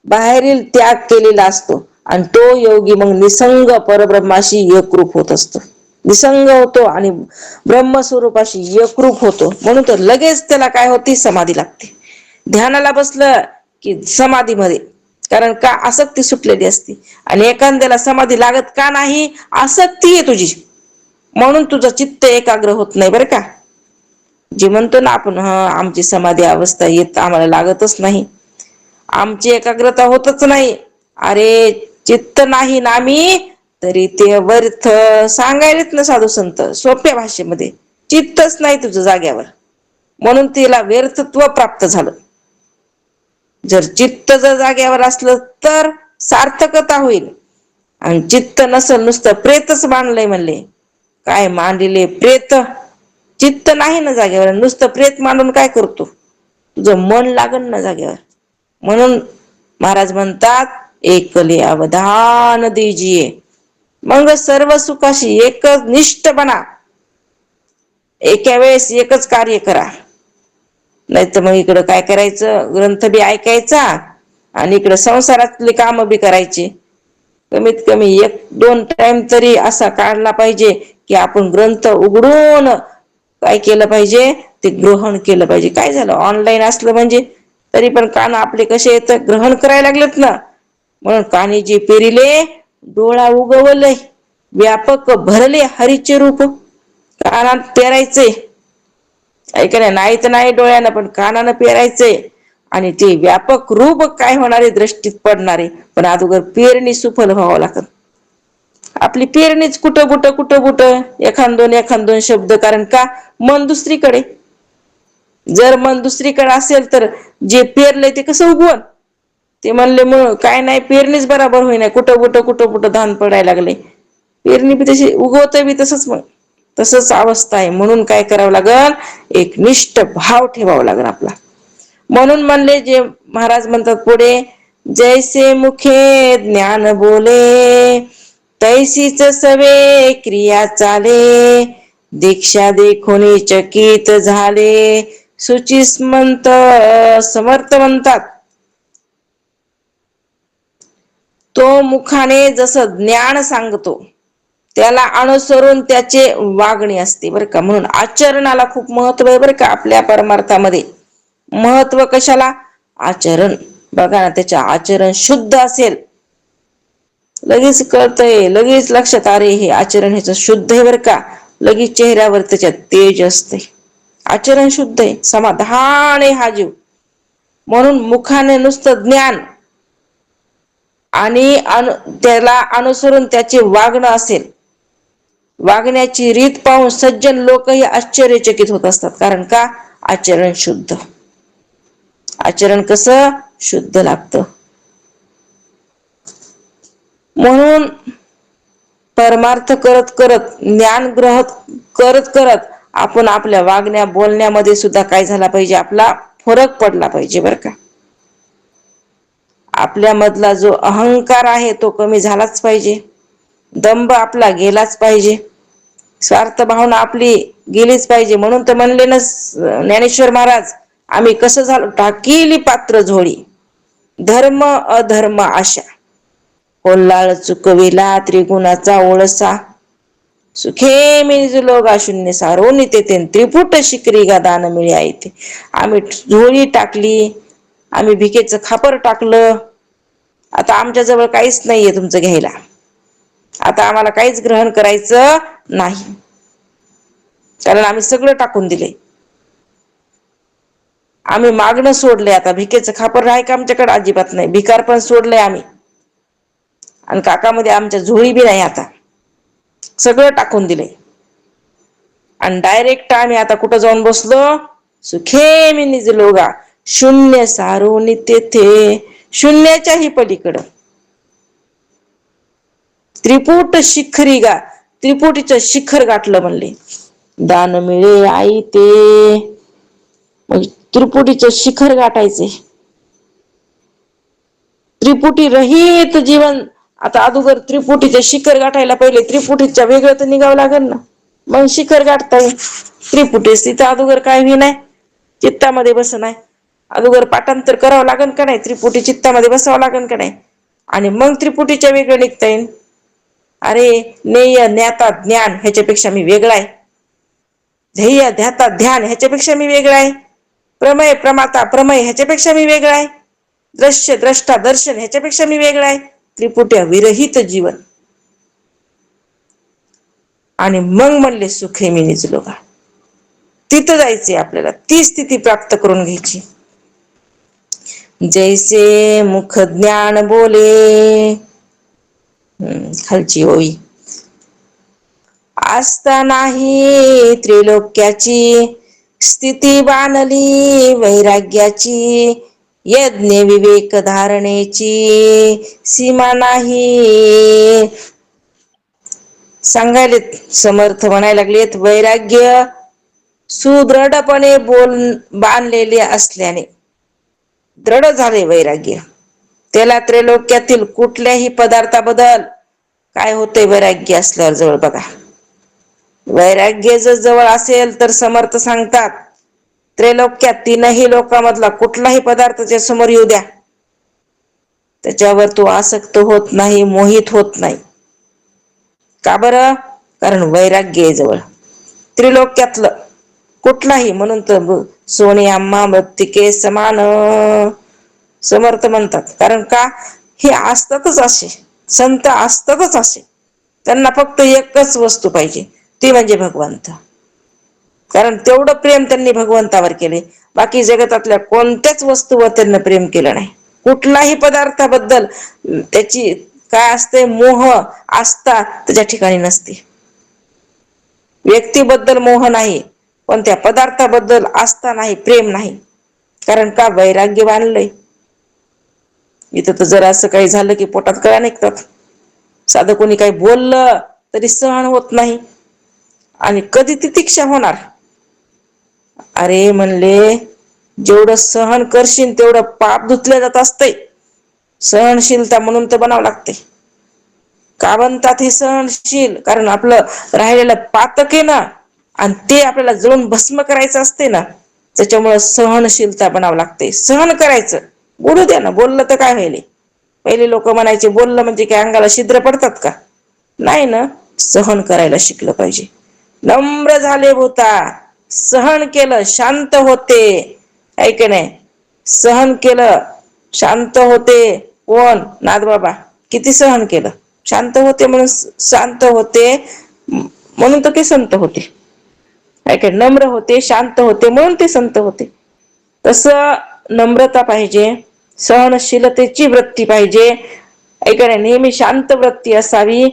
बाहेरील त्याग केलेला असतो, आणि तो योगी मग निसंग परब्रह्माशी एकरूप होत असतो. निसंग होतो आणि ब्रह्मस्वरूपाशी एकरूप होतो. म्हणून तर लगेच त्याला काय होती? समाधी लागते. ध्यानाला बसलं की समाधीमध्ये. कारण का? आसक्ती सुटलेली असते. आणि एखाद्याला समाधी लागत का नाही? आसक्ती आहे तुझी, म्हणून तुझं चित्त एकाग्र होत नाही बरं का. जे म्हणतो ना आपण, आमची समाधी अवस्था येत आम्हाला लागतच नाही, आमची एकाग्रता होतच नाही. अरे चित्त नाही नामी तरी ते व्यर्थ. सांगायलेत ना साधू संत सोप्या भाषेमध्ये, चित्तच नाही तुझं जाग्यावर, म्हणून तिला व्यर्थत्व प्राप्त झालं. जर चित्त जर जाग्यावर असलं तर सार्थकता होईल. आणि चित्त नसल, नुसतं प्रेतच मांडलंय म्हणले. काय मांडले प्रेत? चित्त नाही ना जागेवर, नुसतं प्रेत मांडून काय करतो? तुझं मन लागन ना जागेवर. म्हणून महाराज म्हणतात, एकले अवधान दीजिये, मग सर्व सुखाशी एक निष्ठ बना. एका वेळेस एकच कार्य करा. नाही तर मग इकडं काय करायचं, ग्रंथ बी ऐकायचा आणि इकडं संसारातली काम बी करायची. कमीत कमी 1-2 टाइम तरी असा काढला पाहिजे की आपण ग्रंथ उघडून काय केलं पाहिजे, ते ग्रहण केलं पाहिजे. काय झालं, ऑनलाईन असलं म्हणजे तरी पण कान आपले कसे येत, ग्रहण करायला लागलेत ना. म्हणून कानी जे पेरिले डोळा उगवले, व्यापक भरले हरीचे रूप. कानात पेरायचे, ऐका नाही तर नाही डोळ्यानं, पण कानानं पेरायचंय. आणि ते व्यापक रूप काय होणारे, दृष्टीत पडणारे. पण अगोदर पेरणी सुफल व्हावं लागत. आपली पेरणीच कुठं कुठं एखाद दोन शब्द. कारण का, मन दुसरीकडे. जर मन दुसरीकडे असेल तर जे पेरलंय ते कसं उगवल. ते म्हणले मग काय नाही, पेरणीच बरोबर होईना, कुठं धान पडायला लागले. पेरणी बी तशी, उगवत बी तसंच. मग तसंच अवस्था आहे. म्हणून काय करावं लागल, एक निष्ठ भाव ठेवावा लागल आपला. म्हणून म्हणले जे महाराज म्हणतात पुढे, जैसे मुखे ज्ञान बोले, तैसीच सवे क्रिया चाले. दीक्षा देखोनी चकित झाले, सुचिस्मंत समर्थ म्हणतात. तो मुखाने जसं ज्ञान सांगतो, त्याला अनुसरून त्याचे वागणे असते बरं का. म्हणून आचरणाला खूप महत्व आहे बरं का. आपल्या परमार्थामध्ये महत्व कशाला, आचरण. बघा ना, त्याचे आचरण शुद्ध असेल, लगेच कळतंय, लगेच लक्षात, अरे हे आचरण ह्याचं शुद्ध आहे बरं का. लगेच चेहऱ्यावर त्याच्यात तेज असते, आचरण शुद्ध आहे, समाधान आहे हा जीव. म्हणून मुखाने नुसतं ज्ञान आणि त्याला अनुसरून त्याचे वागणं असेल, वागण्याची रीत पाहून सज्जन लोकही आश्चर्यचकित होत असतात. कारण का, आचरण शुद्ध. आचरण कसं शुद्ध लागतं. म्हणून परमार्थ करत करत, ज्ञान ग्रह करत करत, आपण आपल्या वागण्या बोलण्यामध्ये सुद्धा काय झाला पाहिजे, आपला फरक पडला पाहिजे बरं का. आपल्यामधला जो अहंकार आहे तो कमी झालाच पाहिजे. दंभ आपला गेलाच पाहिजे. स्वार्थ भावना आपली गेलीच पाहिजे. म्हणून तर म्हणले ना ज्ञानेश्वर महाराज, आम्ही कसं झालो, टाकीली पात्र झोळी, धर्म अधर्म आशा, कोल्हाळ चुकविला त्रिगुणाचा ओळसा, सुखे मी निजलो गा शून्य सारोनी तेथे, त्रिपुट शिकरी गा दान मिळे येथे. आम्ही झोळी टाकली, आम्ही भिकेचं खापर टाकलं. आता आमच्या जवळ काहीच नाहीये तुमचं घ्यायला. आता आम्हाला काहीच ग्रहण करायचं नाही, कारण आम्ही सगळं टाकून दिले. आम्ही मागणं सोडले. आता भिकेचं खापर आहे का आमच्याकडे, अजिबात नाही. भिकार पण सोडलंय आम्ही. आणि काकामध्ये आमच्या झोळी बी नाही, आता सगळं टाकून दिले. आणि डायरेक्ट आम्ही आता कुठं जाऊन बसलो, सुखे मी निजलो गा शून्य सारोनी तेथे, शून्याच्याही पलीकडं. त्रिपुट शिखरी गा, त्रिपुटीचं शिखर गाठलं म्हणले. दान मिळे आई ते, म्हणजे त्रिपुटीचं शिखर गाठायचे. त्रिपुटी रहित जीवन. आता अगोदर त्रिपुटीचे शिखर गाठायला पहिले त्रिपुटीच्या वेगळं तर निघावं लागेल ना, मग शिखर गाठताय. त्रिपुटीच तिथं अगोदर काय बी नाही, चित्तामध्ये बस नाही. अगोदर पाठांतर करावं लागेल का नाही, त्रिपुटी चित्तामध्ये बसावं लागेल का नाही, आणि मग त्रिपुटीच्या वेगळं निघता येईल. अरे नेय ज्ञाता ज्ञान ह्याच्यापेक्षा मी वेगळा आहे, ध्येय ध्याता ध्यान ह्याच्यापेक्षा मी वेगळा आहे, प्रमेय प्रमाता प्रमेय ह्याच्यापेक्षा मी वेगळा आहे, दृश्य द्रष्टा दर्शन ह्याच्यापेक्षा मी वेगळा आहे. त्रिपुट्या विरहित जीवन. आणि मग म्हणले सुखे मी निजलो गा. तिथं जायचे आपल्याला, ती स्थिती प्राप्त करून घ्यायची. जैसे मुख ज्ञान बोले, खालची ओळी, आस्था नाही त्रिलोक्याची, स्थिती बाणली वैराग्याची, यज्ञ विवेक धारणेची सीमा नाही. सांगायलेत समर्थ, म्हणायला लागलेत, वैराग्य सुदृढपणे बांधलेले असल्याने, दृढ झाले वैराग्य, त्याला त्रैलोक्यातील कुठल्याही पदार्थाबद्दल काय होते वैराग्य असल्यावर जवळ. बघा वैराग्य जर जवळ असेल तर समर्थ सांगतात, त्रैलोक्यात तीनही लोकांमधला कुठलाही पदार्थ त्याच्या समोर येऊ द्या, त्याच्यावर तो आसक्त होत नाही, मोहित होत नाही. का बरं? कारण वैराग्य आहे जवळ. त्रिलोक्यातलं कुठलाही, म्हणून तर सोने आम्हा मृत्तिके समान समर्थ म्हणतात. कारण का? हे असतातच असे, संत असतातच असे. त्यांना फक्त एकच वस्तू पाहिजे, ती म्हणजे भगवंत. कारण तेवढं प्रेम त्यांनी भगवंतावर केले, बाकी जगतातल्या कोणत्याच वस्तूवर त्यांना प्रेम केलं नाही. कुठलाही पदार्थाबद्दल त्याची काय असते, मोह आस्था त्याच्या ठिकाणी नसते. व्यक्तीबद्दल मोह नाही, पण त्या पदार्थाबद्दल आस्था नाही, प्रेम नाही. कारण का? वैराग्य बांधलंय. इथं तर जरा असं काही झालं की पोटात कळ्या निघतात. साधं कोणी काही बोललं तरी सहन होत नाही, आणि कधी तितिक्षा होणार. अरे म्हणले, जेवढं सहन करशील तेवढं पाप धुतलं जात असतंय. सहनशीलता म्हणून तर बनावं लागते. का बनतात हे सहनशील? कारण आपलं राहिलेलं पातक आहे ना, आणि ते आपल्याला जळून भस्म करायचं असते ना, त्याच्यामुळे सहनशीलता बनावं लागते. सहन करायचं. बोलू द्या ना, बोललं तर काय व्हायले? पहिले लोक म्हणायचे बोललं म्हणजे काय अंगाला छिद्र पडतात का? नाही ना. सहन करायला शिकलं पाहिजे. नम्र झाले होता, सहन केलं, शांत होते. ऐक नाही, सहन केलं, शांत होते. कोण? नाथबाबा. किती सहन केलं, शांत होते. म्हणून शांत होते, म्हणून तर ते संत होते. काय नम्र होते, शांत होते, म्हणून ते संत होते. तसं नम्रता पाहिजे, सहनशीलतेची वृत्ती पाहिजे. ऐका, नेहमी शांत वृत्ती असावी.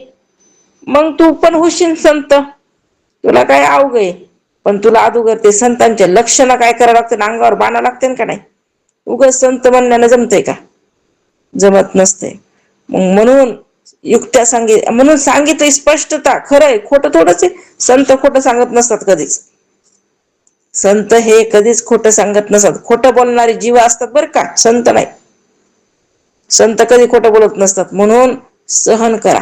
मग तू पण होशील संत. तुला काय अवघड, पण तुला अगोदर ते संतांचे लक्षण काय करावं लागतं, अंगावर बाणा लागते का नाही? उगाच संत म्हणण्यानं जमतंय का? जमत नसते. म्हणून युक्त्या म्हणून सांगितलं स्पष्टता. खरंय, खोटं थोडंच आहे. संत खोटं सांगत नसतात कधीच. संत हे कधीच खोटं सांगत नसतात. खोटं बोलणारे जीव असतात बरं का, संत नाही. संत कधी खोटं बोलत नसतात. म्हणून सहन करा.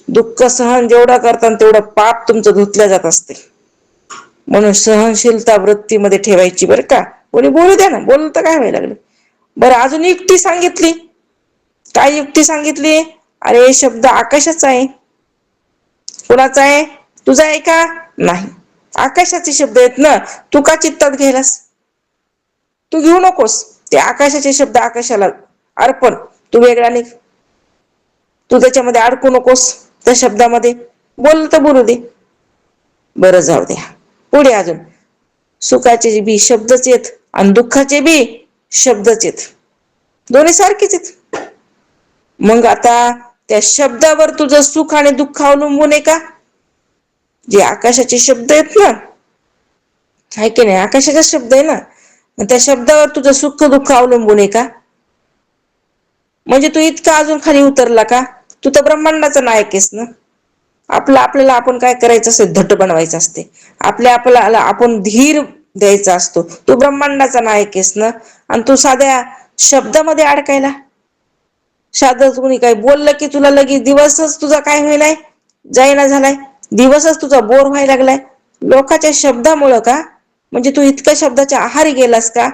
दुःख सहन जेवढं करता तेवढं पाप तुमचं धुतलं जात असते. म्हणून सहनशीलता वृत्तीमध्ये ठेवायची बरं का. कोणी बोलू द्या ना, बोललं तर काय व्हायला लागलं. बरं, अजून युक्ती सांगितली. काय युक्ती सांगितली? अरे शब्द आकाशाचा आहे. कुणाचा आहे? तुझा आहे का? नाही. आकाशाचे शब्द आहेत ना, तू का चित्तात घ्यायलास? तू घेऊ नकोस ते आकाशाचे शब्द. आकाशाला अर्पण. तू वेगळा निघ, तू त्याच्यामध्ये अडकू नकोस त्या शब्दामध्ये. बोल तर बोलू दे. बरं, जाऊ द्या. पुढे अजून सुखाचे बी शब्दच आहेत आणि दुःखाचे बी शब्दच आहेत, दोन्ही सारखेच आहेत. मग आता त्या शब्दावर तुझं सुख आणि दुःख अवलंबून आहे का? जे आकाशाचे शब्द आहेत ना, आहे की नाही, आकाशाचा शब्द आहे ना, त्या शब्दावर तुझं सुख दुःख अवलंबून आहे का? म्हणजे तू इतका अजून खाली उतरला का? तू तर ब्रह्मांडाचा नायक आहेस ना. आपल्याला आपण काय करायचं असते, धट बनवायचं असते. आपल्याला आपण धीर द्यायचा असतो. तू ब्रह्मांडाचा नायक आहेस ना, आणि तू साध्या शब्दामध्ये अडकायला. साधं कोणी काही बोललं की तुला लगेच दिवसच तुझा काय व्हायलाय, जाईना झालाय. दिवसच तुझा बोर व्हायला लागलाय लोकांच्या शब्दामुळं का? म्हणजे तू इतक्या शब्दाच्या आहारी गेलास का?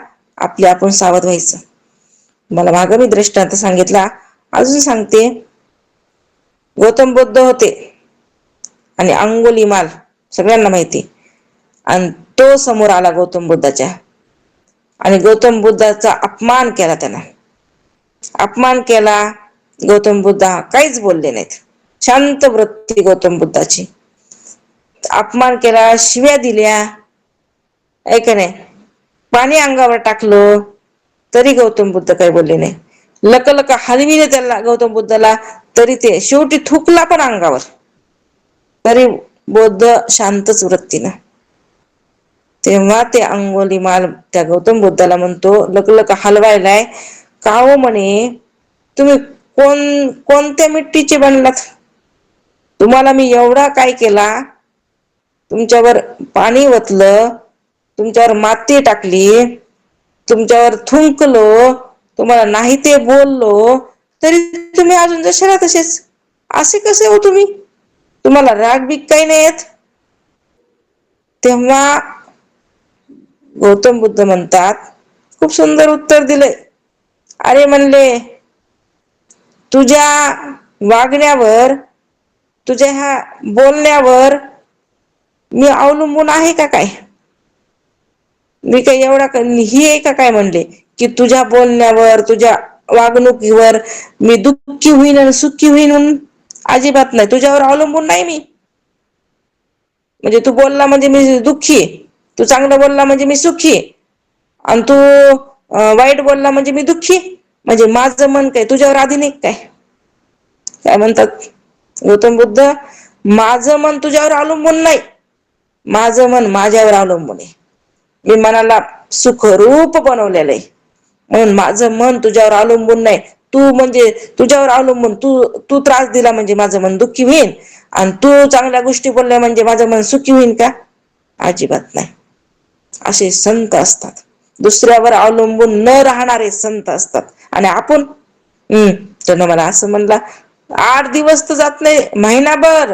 आपण सावध व्हायचं. मला मागं मी दृष्टांत सांगितला, अजून सांगते. गौतम बुद्ध होते आणि अंगुलीमाल सगळ्यांना माहिती, आणि तो समोर आला गौतम बुद्धाच्या, आणि गौतम बुद्धाचा अपमान केला. त्यानं अपमान केला. गौतम बुद्ध काहीच बोलले नाहीत, शांत वृत्ती गौतम बुद्धाची. अपमान केला, शिव्या दिल्या, ऐक नाही, पाणी अंगावर टाकलं, तरी गौतम बुद्ध काही बोलले नाही. लकलक हलविले त्याला गौतम बुद्धाला, तरी ते शेवटी थुकला पण अंगावर, तरी बुद्ध शांतच वृत्तीनं. तेव्हा ते अंगुलीमाल त्या गौतम बुद्धाला म्हणतो, लकलक हलवायलाय का हो म्हणे, तुम्ही कोणत्या मिट्टीचे बनलात? तुम्हाला मी एवढा काय केला, तुमच्यावर पाणी ओतलं, तुमच्यावर माती टाकली, तुमच्यावर थुंकलो, तुम्हाला नाही ते बोललो, तरी तुम्ही अजून जशाला तसेच. असे कसे हो तुम्ही? तुम्हाला राग बीक काही नाही येत? तेव्हा गौतम बुद्ध म्हणतात, खूप सुंदर उत्तर दिलंय. अरे म्हणले, तुझ्या वागण्यावर, तुझ्या ह्या बोलण्यावर मी अवलंबून आहे का काय? मी काही एवढा ही आहे का काय म्हणले, की तुझ्या बोलण्यावर, तुझ्या वागणुकीवर मी दुःखी होईन आणि सुखी होईन म्हणून? अजिबात नाही. तुझ्यावर अवलंबून नाही मी. म्हणजे तू बोलला म्हणजे मी दुःखी, तू चांगलं बोलला म्हणजे मी सुखी, आणि तू वाईट बोलला म्हणजे मी दुःखी. म्हणजे माझं मन काय तुझ्यावर अधीन आहे काय? काय म्हणतात गौतम बुद्ध, माझं मन तुझ्यावर अवलंबून नाही, माझं मन माझ्यावर अवलंबून आहे. मी मनाला सुखरूप बनवलेलं आहे, म्हणून माझं मन तुझ्यावर अवलंबून नाही. तू म्हणजे तुझ्यावर अवलंबून, तू तू त्रास दिला म्हणजे माझं मन दुःखी होईल, आणि तू चांगल्या गोष्टी बोलल्या म्हणजे माझं मन सुखी होईल का? अजिबात नाही. असे संत असतात, दुसऱ्यावर अवलंबून न राहणारे संत असतात. आणि आपण त्यानं मला असं म्हणला, 8 दिवस तर जात नाही, महिनाभर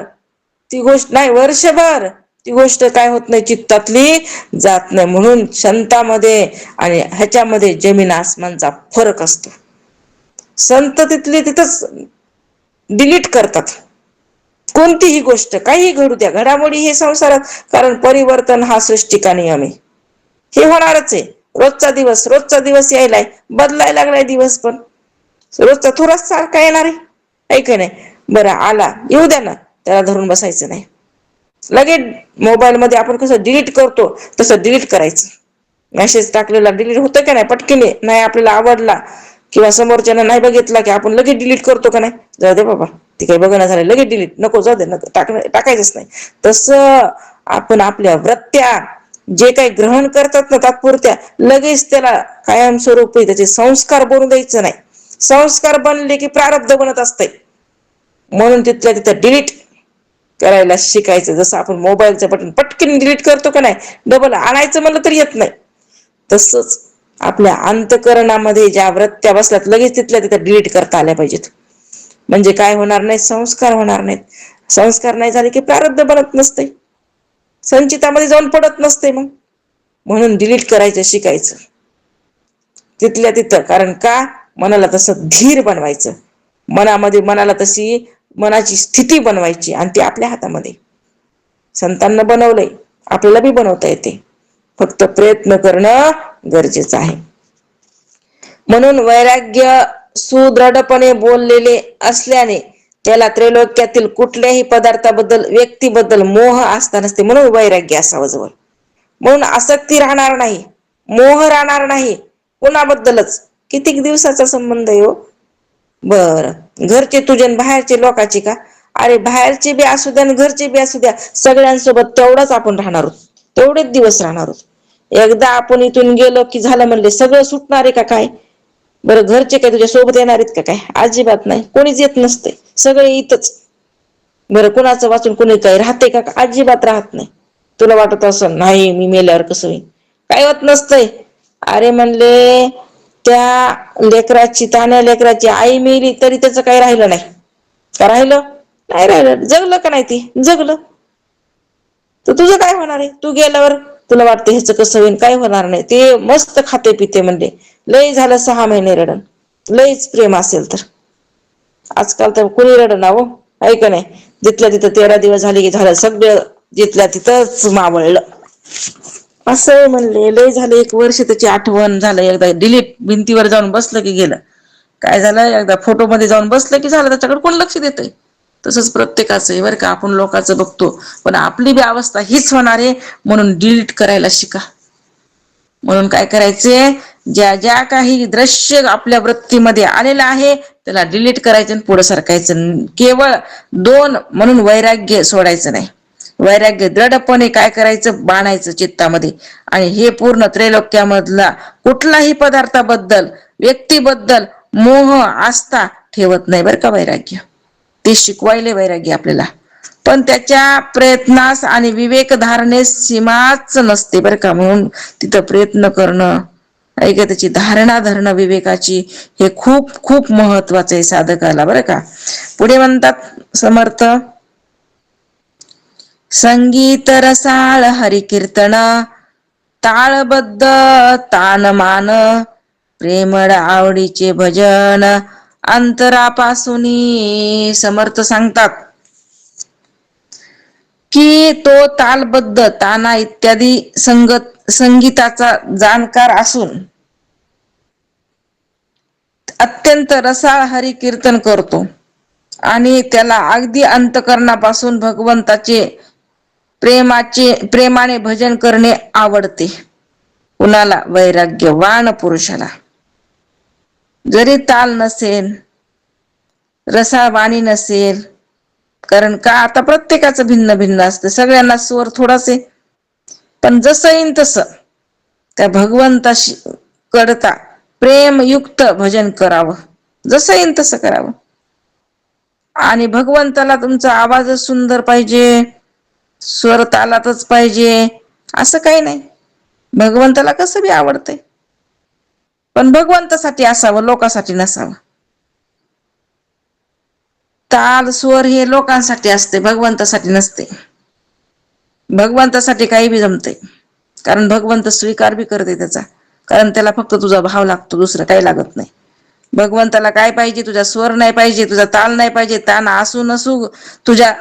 ती गोष्ट नाही, वर्षभर ती गोष्ट काय होत नाही, चित्तातली जात नाही. म्हणून संतामध्ये आणि ह्याच्यामध्ये जमीन आसमानचा फरक असतो. संत तिथले तिथंच डिलीट करतात कोणतीही गोष्ट, काही घडू द्या, घडामोडी हे संसारात, कारण परिवर्तन हा सृष्टीका नियम आहे. हे होणारच आहे. रोजचा दिवस यायलाय, बदलायला लागलाय दिवस, पण रोजचा थोडाच सारखा येणार आहे का नाही? बरं आला, येऊ द्या ना, त्याला धरून बसायचं नाही. लगेच मोबाईल मध्ये आपण कसं डिलीट करतो तसं डिलीट करायचं. मेसेज टाकलेला डिलीट होतं का नाही पटकीने? नाही आपल्याला आवडला किंवा समोरच्यानं नाही बघितला की आपण लगेच डिलीट करतो का नाही? जाऊ दे बाबा, ती काही बघणं झालं, लगेच डिलीट, नको, जाऊ दे, नको, टाकायचंच नाही. तसं आपण आपल्या वृत्त्या जे काही ग्रहण करतात ना तात्पुरत्या, लगेच त्याला कायमस्वरूपी त्याचे संस्कार बनू द्यायचं नाही. संस्कार बनले की प्रारब्ध बनत असते. म्हणून तिथल्या तिथं डिलीट करायला शिकायचं. जसं आपण मोबाईलचं बटन पटकन डिलीट करतो का नाही, डबल आणायचं म्हणलं तरी येत नाही, तसंच आपल्या अंतकरणामध्ये ज्या वृत्त्या बसल्यात लगेच तिथल्या तिथं डिलीट करता आल्या पाहिजेत. म्हणजे काय होणार नाही, संस्कार होणार नाहीत. संस्कार नाही झाले की प्रारब्ध बनत नसते, संचितामध्ये जाऊन पडत नसते. मग म्हणून डिलीट करायचं शिकायचं तिथल्या तिथं. कारण का? मनाला तसं धीर बनवायचं, मनाला तशी मनाची स्थिती बनवायची, आणि ती आपल्या हातामध्ये. संतांना बनवलंय, आपल्याला बी बनवता येते, फक्त प्रयत्न करणं गरजेचं आहे. म्हणून वैराग्य सुदृढपणे बोललेले असल्याने त्याला त्रैलोक्यातील कुठल्याही पदार्थाबद्दल, व्यक्तीबद्दल मोह असता नसते. म्हणून वैराग्य असावं जवळ. म्हणून आसक्ती राहणार नाही, मोह राहणार नाही कोणाबद्दलच. कितीक दिवसाचा संबंध आहे हो? बर, घरचे तुझे बाहेरचे लोकांचे का? अरे बाहेरचे बी असू द्या आणि घरचे बी असू द्या, सगळ्यांसोबत तेवढंच आपण राहणार आहोत, तेवढेच दिवस राहणार आहोत. एकदा आपण इथून गेलो की झालं म्हणले सगळं सुटणार आहे का काय? बरं, घरचे काय तुझ्या सोबत येणार आहेत का काय? अजिबात नाही, कोणीच येत नसते, सगळे इथंच. बरं, कुणाचं वाचून कोणी काही राहते का? अजिबात राहत नाही. तुला वाटत असं नाही मी मेल्यावर कसं होईल, काय होत नसतंय. अरे म्हणले, त्या लेकराची, तान्या लेकराची आई मेली तरी त्याचं काही राहिलं नाही का? राहिलं नाही, राहिलं. जगलं का नाही? ती जगलं. तर तुझं काय होणार आहे? तू गेल्यावर तुला वाटतं ह्याचं कसं होईल, काय होणार नाही. ते मस्त खाते पिते म्हणले, लय झालं 6 महिने रडण, लयच प्रेम असेल तर. आजकाल तर कुणी रडना हो, आहे का नाही? जिथल्या तिथं 13 दिवस झाले की झालं, सगळं जिथल्या तिथंच मावळलं. असं म्हणले, लय झालं 1 वर्ष त्याची आठवण झालं. एकदा डिलीट भिंतीवर जाऊन बसलं की गेलं. काय झालं, एकदा फोटो मध्ये जाऊन बसलं की झालं, त्याच्याकडे कोण लक्ष देतंय? तसंच प्रत्येकाचं आहे बरं का. आपण लोकांचं बघतो, पण आपली बी अवस्था हीच होणार आहे. म्हणून डिलीट करायला शिका. म्हणून काय करायचे, ज्या ज्या काही दृश्य आपल्या वृत्तीमध्ये आलेलं आहे त्याला डिलीट करायचं आणि पुढे सरकायचं. केवळ 2, म्हणून वैराग्य सोडायचं नाही. वैराग्य दृढपणे काय करायचं, बाणायचं चित्तामध्ये. आणि हे पूर्ण त्रैलोक्यामधला कुठलाही पदार्थाबद्दल, व्यक्तीबद्दल मोह आस्था ठेवत नाही बरं का वैराग्य. ते शिकवायले वैराग्य आपल्याला. पण त्याच्या प्रयत्नास आणि विवेक धारणेस सीमाच नसते बरं का. म्हणून तिथं प्रयत्न करणं, ऐका त्याची धारणा धरणं विवेकाची, हे खूप खूप महत्वाचं आहे साधकाला बरं का. पुढे म्हणतात समर्थ, संगीत रसाळ हरिकीर्तन ताळबद्ध तानमान प्रेमळ आवडीचे भजन अंतरापासून समर्थ सांगतात की तो तालबद्ध ताना इत्यादी संगीताचा जाणकार असून अत्यंत रसाळ हरी कीर्तन करतो आणि त्याला अगदी अंतकरणापासून भगवंताचे प्रेमाने भजन करणे आवडते. कुणाला? वैराग्यवान पुरुषाला. जरी ताल नसेल, रसाळ वाणी नसेल, कारण का आता प्रत्येकाचं भिन्न भिन्न असतं, सगळ्यांना स्वर थोडाच आहे, पण जसं येईन तसं त्या भगवंताशी करता प्रेमयुक्त भजन करावं, जसं येईन तसं करावं. आणि भगवंताला तुमचा आवाजच सुंदर पाहिजे, स्वर तालातच पाहिजे असं काही नाही. भगवंताला कसं बी आवडतंय, पण भगवंतासाठी असावं, लोकांसाठी नसावं. ताल स्वर हे लोकांसाठी असते, भगवंतासाठी नसते. भगवंतासाठी काही बी जमते, कारण भगवंत स्वीकार बी करते त्याचा, कारण त्याला फक्त तुझा भाव लागतो, दुसरं काही लागत नाही. भगवंताला काय पाहिजे? तुझा स्वर नाही पाहिजे, तुझा ताल नाही पाहिजे. तान असू नसू तुझ्या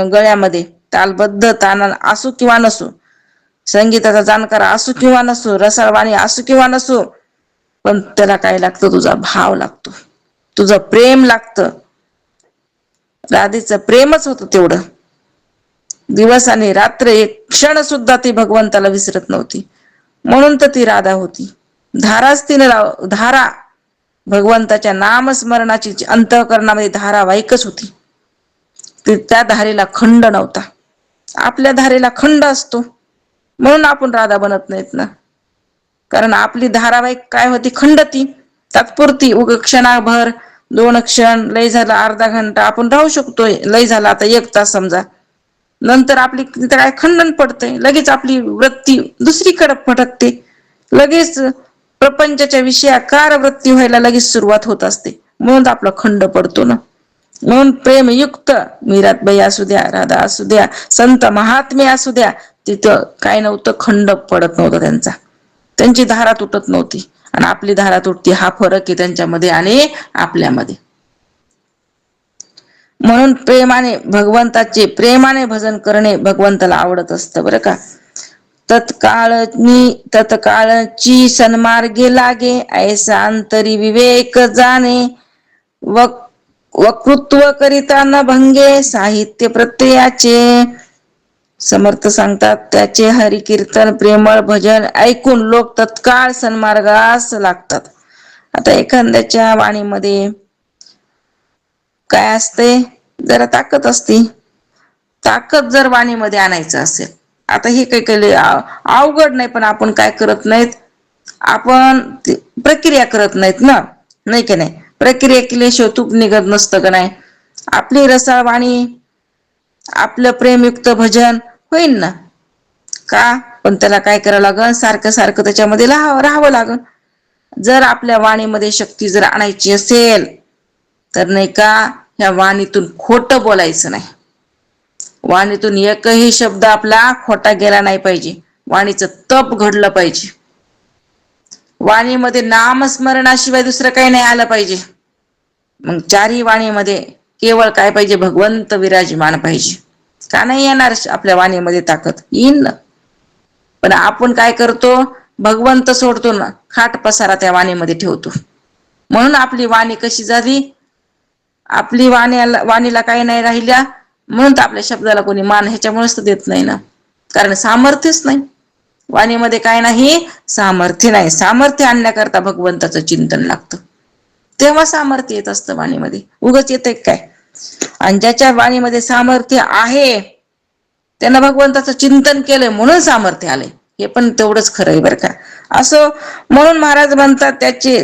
गळ्यामध्ये, तालबद्ध तान असू किंवा नसू, संगीताचा जाणकार असू किंवा नसू, रसाळवाणी असू किंवा नसू, पण त्याला काय लागतं? तुझा भाव लागतो, तुझं प्रेम लागतं. राधेचं प्रेमच होतं तेवढं. दिवस आणि रात्र एक क्षण सुद्धा ती भगवंताला विसरत नव्हती, म्हणून तर ती राधा होती. धाराच तिने धारा भगवंताच्या नामस्मरणाची अंतःकरणामध्ये धारावाहिकच होती. त्या धारेला खंड नव्हता. आपल्या धारेला खंड असतो, म्हणून आपण राधा बनत नाहीत ना, कारण आपली धारावाहिक काय होती? खंडती, तात्पुरती, उग क्षणाभर, 2 क्षण, लय झाला अर्धा घंटा आपण राहू शकतोय, लय झाला आता 1 तास समजा, नंतर आपली तिथं काय खंडन पडते, लगेच आपली वृत्ती दुसरीकडे फटकते, लगेच प्रपंचाच्या विषयाकार वृत्ती व्हायला लगेच सुरुवात होत असते, म्हणून आपला खंड पडतो ना. म्हणून प्रेमयुक्त मीराबाई असू द्या, राधा असू द्या, संत महात्मे असू द्या, तिथं काय नव्हतं, खंड पडत नव्हता त्यांचा, त्यांची धारा तुटत नव्हती. आणि आपली धारा तुटती, हा फरक आहे त्यांच्यामध्ये आणि आपल्यामध्ये. म्हणून भगवंताचे प्रेमाने भजन करणे भगवंताला आवडत असतं बरं का. तत्काळची सन्मार्गे लागे, ऐसा अंतरी विवेक जाणे, वक्तृत्व करिता न भंगे, साहित्य प्रत्ययाचे. समर्थ सांगतात, त्याचे हरिकीर्तन प्रेमळ भजन ऐकून लोक तत्काळ सन्मार्गास लागतात. आता एखाद्याच्या वाणीमध्ये काय असते? जरा ताकद असते. ताकद जर वाणीमध्ये आणायचं असेल, आता हे काही केले अवघड नाही, पण आपण काय करत नाहीत, आपण प्रक्रिया करत नाहीत ना, नाही की नाही. प्रक्रिया केल्याशिवाय तूप निघत नसतं का नाही. आपली रसाळ वाणी, आपलं प्रेमयुक्त भजन होईल ना का, पण त्याला काय करावं लागल? सारखं सारखं त्याच्यामध्ये राहावं लागल. जर आपल्या वाणीमध्ये शक्ती जर आणायची असेल तर नाही का, ह्या वाणीतून खोटं बोलायचं नाही. वाणीतून एकही शब्द आपला खोटा गेला नाही पाहिजे. वाणीचं तप घडलं पाहिजे. वाणीमध्ये नामस्मरणाशिवाय दुसरं काही नाही आलं पाहिजे. मग चारही वाणीमध्ये केवळ काय पाहिजे? भगवंत विराजमान पाहिजे. का नाही येणार आपल्या वाणीमध्ये ताकद? येईन ना. पण आपण काय करतो? भगवंत सोडतो ना, खाट पसारा त्या वाणीमध्ये ठेवतो. म्हणून आपली वाणी कशी झाली? आपली वाणीला काही नाही राहिल्या, म्हणून तर आपल्या शब्दाला कोणी मान ह्याच्यामुळेच तर देत नाही ना, कारण सामर्थ्यच नाही वाणीमध्ये. काय नाही? सामर्थ्य नाही. सामर्थ्य आणण्याकरता भगवंताचं चिंतन लागतं, तेव्हा सामर्थ्य येत असतं वाणीमध्ये. उगच येते काय? आणि ज्याच्या वाणीमध्ये सामर्थ्य आहे त्यानं भगवंताचं चिंतन केलंय म्हणून सामर्थ्य आलंय, हे पण तेवढंच खरं आहे बरं का. असं म्हणून महाराज म्हणतात, त्याचे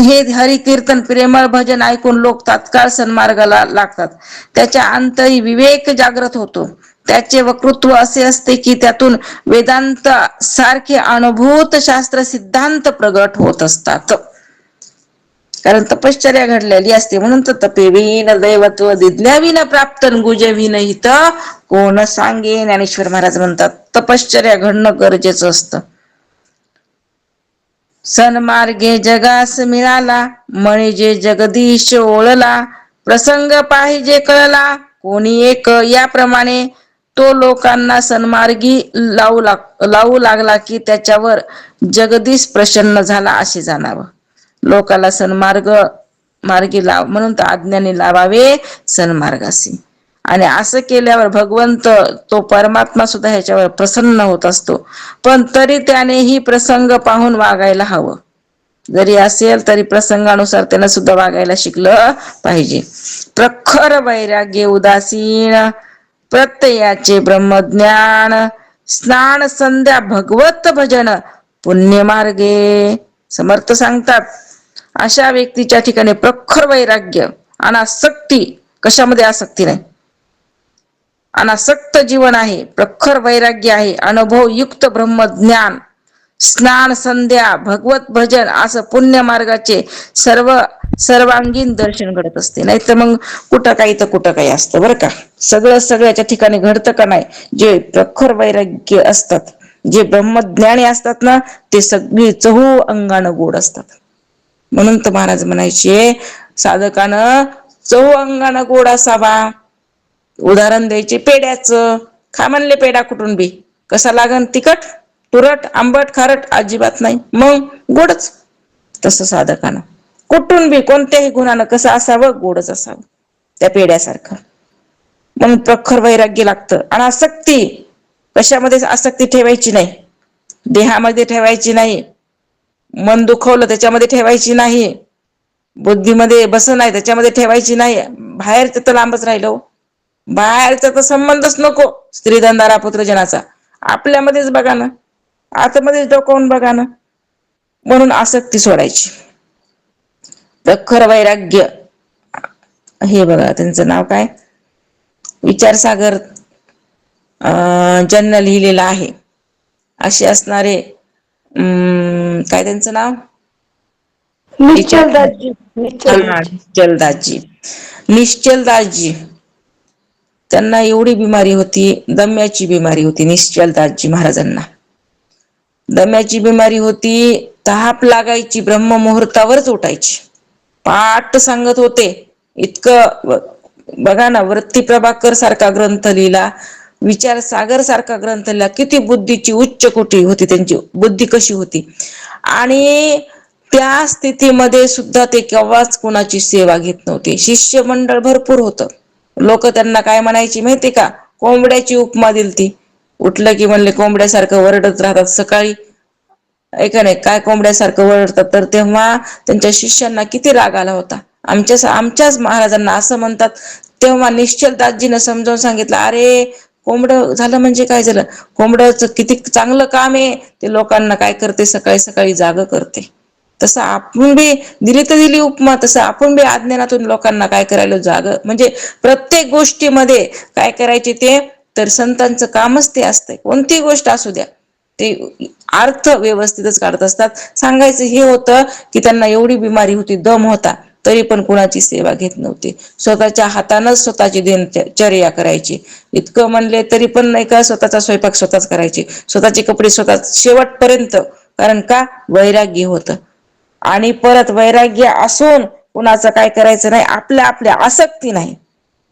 हे हरिकीर्तन प्रेमळ भजन ऐकून लोक तात्काळ सन्मार्गाला लागतात. त्याच्या अंतरी विवेक जागृत होतो. त्याचे वक्तृत्व असे असते की त्यातून वेदांत सारखे अनुभूत शास्त्र सिद्धांत प्रगट होत असतात. कारण तपश्चर्या घडलेली असते. म्हणून तर तपेविन दैवत्व दिज्ञाविन प्राप्त गुजविन हित कोण सांगे. ज्ञानेश्वर महाराज म्हणतात तपश्चर्या घडणं गरजेचं असतं. सन्मार्गे जगास मिळाला म्हणजे जगदीश ओळला. प्रसंग पाहिजे कळला कोणी एक याप्रमाणे तो लोकांना सन्मार्गी लावू लागला की त्याच्यावर जगदीश प्रसन्न झाला असे जाणावं. लोकाला मार्गी लाव म्हणून तर आज्ञाने लावावे सन्मार्गासी. आणि असं केल्यावर भगवंत तो परमात्मा सुद्धा ह्याच्यावर प्रसन्न होत असतो. पण तरी त्याने ही प्रसंग पाहून वागायला हवं. जरी असेल तरी प्रसंगानुसार त्यानं सुद्धा वागायला शिकलं पाहिजे. प्रखर वैराग्य उदासीन प्रत्ययाचे ब्रह्मज्ञान स्नान संध्या भगवत भजन पुण्यमार्गे. समर्थ सांगतात अशा व्यक्तीच्या ठिकाणी प्रखर वैराग्य, अनासक्ती, कशामध्ये आसक्ती नाही, अनासक्त जीवन आहे, प्रखर वैराग्य आहे, अनुभवयुक्त ब्रह्मज्ञान, स्नान संध्या भगवत भजन असं पुण्य मार्गाचे सर्वांगीण दर्शन घडत असते. नाही तर मग कुठं काही तर कुठं काही असतं बरं का. सगळं सगळ्याच्या ठिकाणी घडतं का नाही. जे प्रखर वैराग्य असतात, जे ब्रह्मज्ञानी असतात ना, ते सगळी चहू अंगानं गोड असतात. म्हणून तर महाराज म्हणायचे साधकानं चहू अंगानं गोड असावा. उदाहरण द्यायचे पेड्याचं. खा म्हणले पेढा कुठून बी, कसा लागन तिखट, तुरट, आंबट, खारट अजिबात नाही, मग गोडच. तसं साधकानं कुठून बी कोणत्याही गुणानं कसं असावं, गोडच असावं त्या पेड्यासारखं. म्हणून प्रखर वैराग्य लागतं. आणि आसक्ती, कशामध्ये आसक्ती ठेवायची नाही, देहामध्ये ठेवायची नाही, मन दुखवलं त्याच्यामध्ये ठेवायची नाही, बुद्धीमध्ये बस नाही त्याच्यामध्ये ठेवायची नाही. बाहेरचं तर लांबच राहिलं, बाहेरचा तर संबंधच नको स्त्री धनधारा पुत्रजनाचा. आपल्यामध्येच बघा ना, आतमध्येच डोकावून बघा ना. म्हणून आसक्ती सोडायची. प्रखर वैराग्य, हे बघा त्यांचं नाव काय, विचारसागर ज्यांना लिहिलेलं आहे असे असणारे काय त्यांचं नाव, निश्चलदासजी. निश्चलदासजी. त्यांना एवढी बिमारी होती, दम्याची बिमारी होती निश्चलदासजी महाराजांना. दम्याची बिमारी होती, ताप लागायची, ब्रह्ममुहूर्तावरच उठायची. पाठ सांगत होते इतकं. बघा ना, वृत्ती प्रभाकर सारखा ग्रंथ लिहिला, विचार सागर सारखा ग्रंथ लिहिला. किती बुद्धीची उच्च कोटी होती, त्यांची बुद्धी कशी होती. आणि त्या स्थितीमध्ये सुद्धा ते केव्हाच कोणाची सेवा घेत नव्हते. शिष्य मंडळ भरपूर होतं. लोक त्यांना काय म्हणायची माहिती का, कोंबड्याची उपमा दिलती. उठलं की म्हणले कोंबड्यासारखं वरडत राहतात सकाळी, ऐका नाही काय कोंबड्यासारखं वरडतात. तर तेव्हा त्यांच्या शिष्यांना किती राग आला होता. आमच्याच महाराजांना असं म्हणतात. तेव्हा निश्चलदासजीनं समजावून सांगितलं, अरे कोंबडं झालं म्हणजे काय झालं, कोंबड्याचं किती चांगलं काम आहे, ते लोकांना काय करते, सकाळी सकाळी जाग करते. तसं आपण बी दिली तर दिली उपमा, तसं आपण बी अज्ञानातून लोकांना काय करायला जाग, म्हणजे प्रत्येक गोष्टीमध्ये काय करायचे ते, तर संतांचं कामच ते असतंय. कोणती गोष्ट असू द्या ते अर्थ व्यवस्थितच काढत असतात. सांगायचं हे होतं की त्यांना एवढी बिमारी होती, दम होता, तरी पण कुणाची सेवा घेत नव्हते. स्वतःच्या हातानच स्वतःची दिनचर्या करायची. इतकं म्हणले तरी पण नाही का, स्वतःचा स्वयंपाक स्वतःच करायचे, स्वतःचे कपडे स्वतः शेवटपर्यंत. कारण का, वैराग्य होतं. आणि परत वैराग्य असून कुणाचं काय करायचं नाही, आपल्या आसक्ती नाही.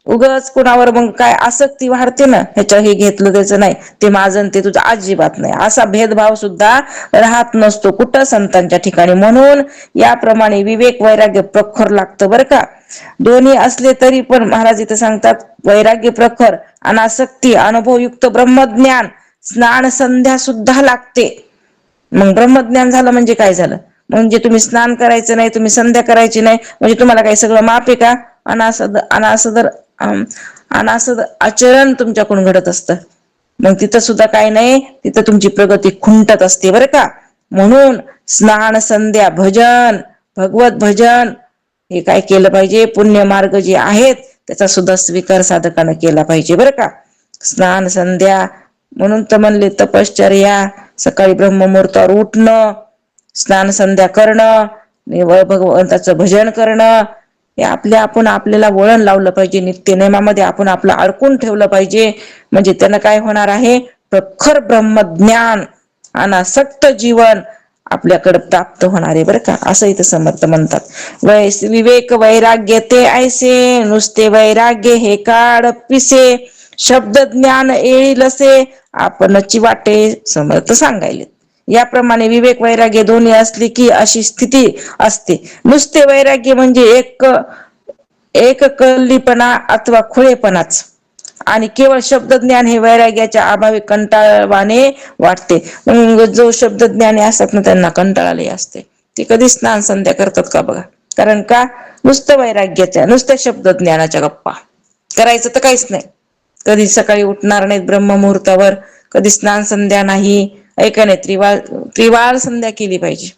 उगच कुणावर मग काय आसक्ती वाढते ना, ह्याच्या हे घेतलं त्याचं नाही, ते माझं ते तुझं अजिबात नाही, असा भेदभाव सुद्धा राहत नसतो कुठं, संतांच्या ठिकाणी. म्हणून याप्रमाणे विवेक वैराग्य प्रखर लागतं बरं का. दोन्ही असले तरी पण महाराज इथं सांगतात, वैराग्य प्रखर, अनासक्ती, अनुभवयुक्त ब्रह्मज्ञान, स्नान संध्या सुद्धा लागते. मग ब्रह्मज्ञान झालं म्हणजे काय झालं, म्हणजे तुम्ही स्नान करायचं नाही, तुम्ही संध्या करायची नाही, म्हणजे तुम्हाला काही सगळं माफ आहे का. अनासद आचरण तुमच्याकडून घडत असतं. मग तिथं सुद्धा काय नाही, तिथं तुमची प्रगती खुंटत असते बरं का. म्हणून स्नान संध्या भजन, भगवत भजन हे काय केलं पाहिजे, पुण्य मार्ग जे आहेत त्याचा सुद्धा स्वीकार साधकानं केला पाहिजे बरं का. स्नान संध्या, म्हणून तर म्हणले तपश्चर्या, सकाळी ब्रह्ममुहूर्तावर उठणं, स्नान संध्या करणं, भगवंताचं भजन करणं हे आपल्याला वळण लावलं पाहिजे. नित्यनेमामध्ये आपण आपलं अडकून ठेवलं पाहिजे. म्हणजे त्यानं काय होणार आहे, प्रखर ब्रह्मज्ञान अनासक्त जीवन आपल्याकडे प्राप्त होणार आहे बरं का. असं इथं समर्थ म्हणतात. विवेक वैराग्य ते ऐसे नुसते वैराग्य हे काळ पिसे शब्द ज्ञान येईलसे आपणची वाटे समर्थ सांगायले. याप्रमाणे विवेक वैराग्य दोन्ही असले की अशी स्थिती असते. नुसते वैराग्य म्हणजे एक कल्लीपणा अथवा खुळेपणाच आणि केवळ शब्दज्ञान हे वैराग्याच्या अभावी कंटाळवाणे वाटते. जो शब्दज्ञानी असतात ना त्यांना कंटाळाले असते. ते कधी स्नान संध्या करतात का बघा. कारण का, नुसतं वैराग्याच्या नुसत्या शब्दज्ञानाच्या गप्पा करायचं तर काहीच नाही. कधी सकाळी उठणार नाहीत ब्रह्ममुहूर्तावर, कधी स्नान संध्या नाही. ऐका नाही, त्रिवार संध्या केली पाहिजे.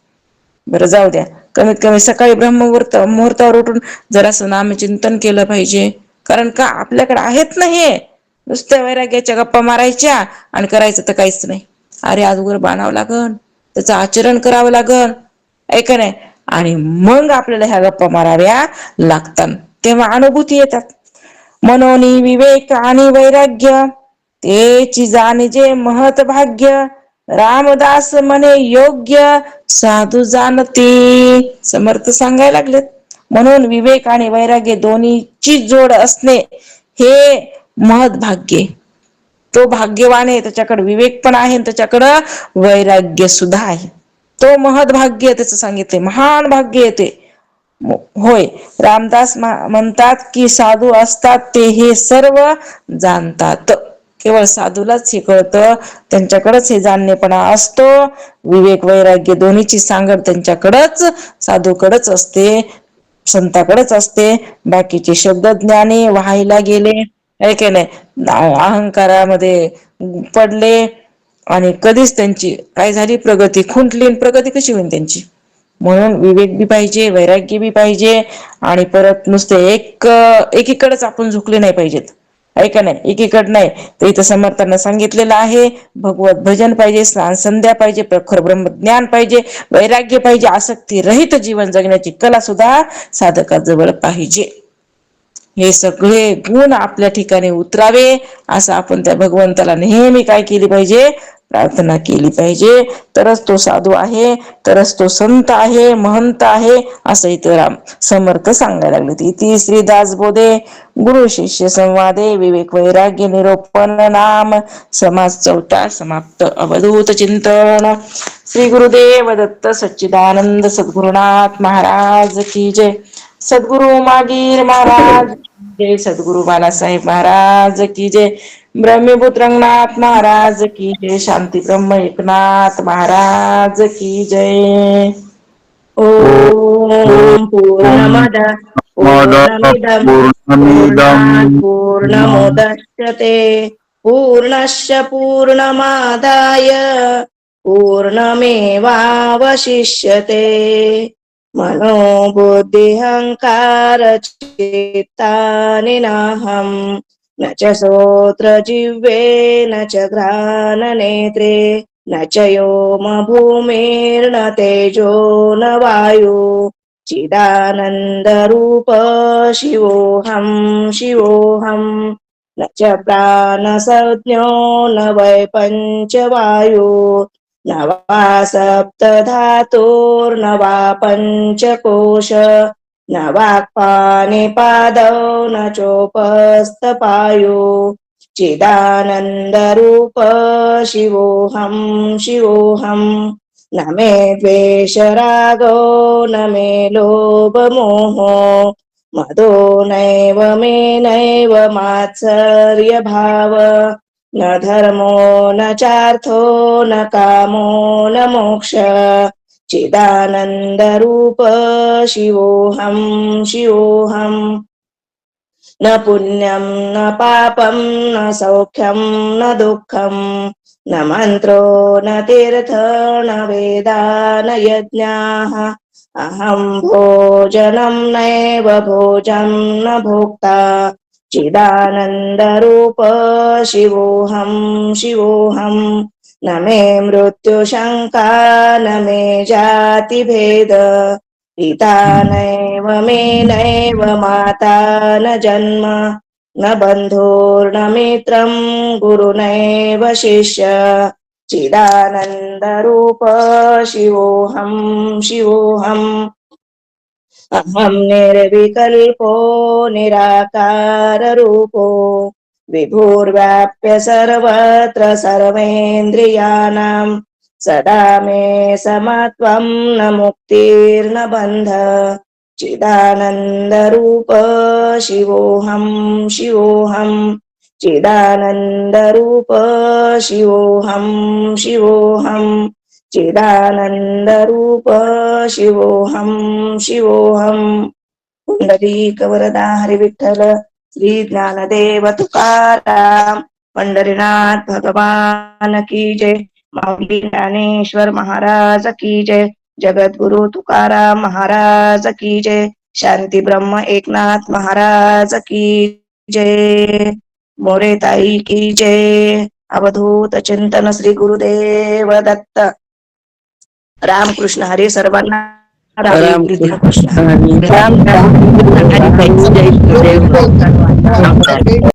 बरं जाऊ द्या, कमीत कमी सकाळी मुहूर्तावर उठून जरासं नामचिंतन केलं पाहिजे. कारण का, आपल्याकडे आहेत ना हे नुसत्या वैराग्याच्या गप्पा मारायच्या आणि करायचं तर काहीच नाही. अरे अगोदर बांधावं लागल, त्याचं आचरण करावं लागल, ऐका नाही, आणि मग आपल्याला ह्या गप्पा माराव्या लागतात. तेव्हा अनुभूती येतात. मनोनी विवेक आणि वैराग्य तेची जाणीजे महत भाग्य रामदास म्हणे योग्य साधू जाणती. समर्थ सांगायला लागलेत. म्हणून विवेक आणि वैराग्य दोन्हीची जोड असणे हे महत भाग्य. तो भाग्यवान आहे, त्याच्याकडे विवेक पण आहे, त्याच्याकडं वैराग्य सुद्धा आहे. तो महत भाग्य त्याच सांगितले, महान भाग्य येते. होय, रामदास म्हणतात की साधू असतात ते हे सर्व जाणतात. केवळ साधूलाच हे कळतं, त्यांच्याकडेच हे जाणणेपणा असतो. विवेक वैराग्य दोन्हीची सांगड त्यांच्याकडच, साधूकडच असते, संताकडेच असते. बाकीचे शब्द ज्ञानी व्हायला गेले, ऐके नाही, अहंकारामध्ये पडले आणि कधीच त्यांची काय झाली, प्रगती खुंटली. प्रगती कशी होईल त्यांची? म्हणून विवेक बी पाहिजे, वैराग्य बी पाहिजे, आणि परत नुसते एकीकडेच आपण झुकले नाही पाहिजेत. ऐका नाही, एकीकड नाही. तर इथं समर्थांना सांगितलेलं आहे, भगवत भजन पाहिजे, स्नान संध्या पाहिजे, प्रखर ब्रह्मज्ञान पाहिजे, वैराग्य पाहिजे, आसक्ती रहित जीवन जगण्याची कला सुद्धा साधकाजवळ पाहिजे. हे सगळे गुण आपल्या ठिकाणी उतरावे असं आपण त्या भगवंताला नेहमी काय केली पाहिजे, प्रार्थना केली पाहिजे. तरच तो साधू आहे, तरच तो संत आहे, महंत आहे, असं इथं समर्थ सांगायला लागले. इति श्री दासबोधे गुरु शिष्य संवादे विवेक वैराग्य निरूपण नाम समास चौथा समाप्त. अवधूत चिंतन. श्री गुरुदेव दत्त सच्चिदानंद सद्गुरुनाथ महाराज की जय. सद्गुरु मागीर महाराज जय. सद्गुरु बालासाहेब महाराज की जय. ब्रह्मपुत्र रंगनाथ महाराज की जय. शांती ब्रह्म एकनाथ महाराज की जय. ओम पूर्णमद पूर्णमिदं पूर्णात् पूर्णमुदच्यते पूर्णस्य पूर्णमादाय पूर्णमेवावशिष्यते. मनोबुद्धिहंकार चित्तानि नाहं न च श्रोत्रजिह्वे न च घ्राणनेत्रे न च व्योम भूमिर्न तेजो न वायु चिदानन्दरूप शिवोऽहं शिवोऽहं न च प्राणसंज्ञो न वै पञ्चवायु न वा सप्तधातुर्न वा पञ्चकोश न वाक्पाणिपादौ न चोपस्थपायु चिदानन्दरूप शिवोऽहं शिवोऽहं न मे द्वेषरागो न मे लोभमोहो मदो नैव मे नैव मात्सर्यभाव न धर्मो न चार्थो न कामो न मोक्ष चिदानन्दरूप शिवोऽहं शिवोऽहं न पुण्यं न पापं न सौख्यं न दुःखं न मन्त्रो न तीर्थ न वेदा न यज्ञाः अहं भोजनं नैव भोजं न भोक्ता चिदानन्दरूप शिवोऽहं शिवोऽहं न मे मृत्युशङ्का न मे जातिभेद पिता नैव मे नैव माता न जन्म न बन्धुर्न मित्रं गुरुनैव शिष्य चिदानन्दरूप शिवोऽहं शिवोऽहम् अहं निर्विकल्पो निराकाररूपो विभुर्व्याप्य सर्वत्र सर्वेन्द्रियाणां सदा मे समत्वं न मुक्तिर्न बन्ध चिदानन्दरूप शिवोऽहं शिवोऽहम् चिदानन्दरूप शिवोऽहं शिवोऽहम् चिदानन्दरूप शिवोऽहं शिवोऽहम् पुंडरीकवरदा हरिविठ्ठल श्री ज्ञानदेव तुकाराम पंढरीनाथ भगवान की जय. माऊली ज्ञानेश्वर महाराज की जय. जगद्गुरु तुकाराम महाराज की जय. शांती ब्रह्म एकनाथ महाराज की जय. मोरेताई की जय. अवधूत चिंतन श्री गुरुदेव दत्त. रामकृष्ण हरी. सर्वांना रामकृष्ण हरी. राम राम. जय जय.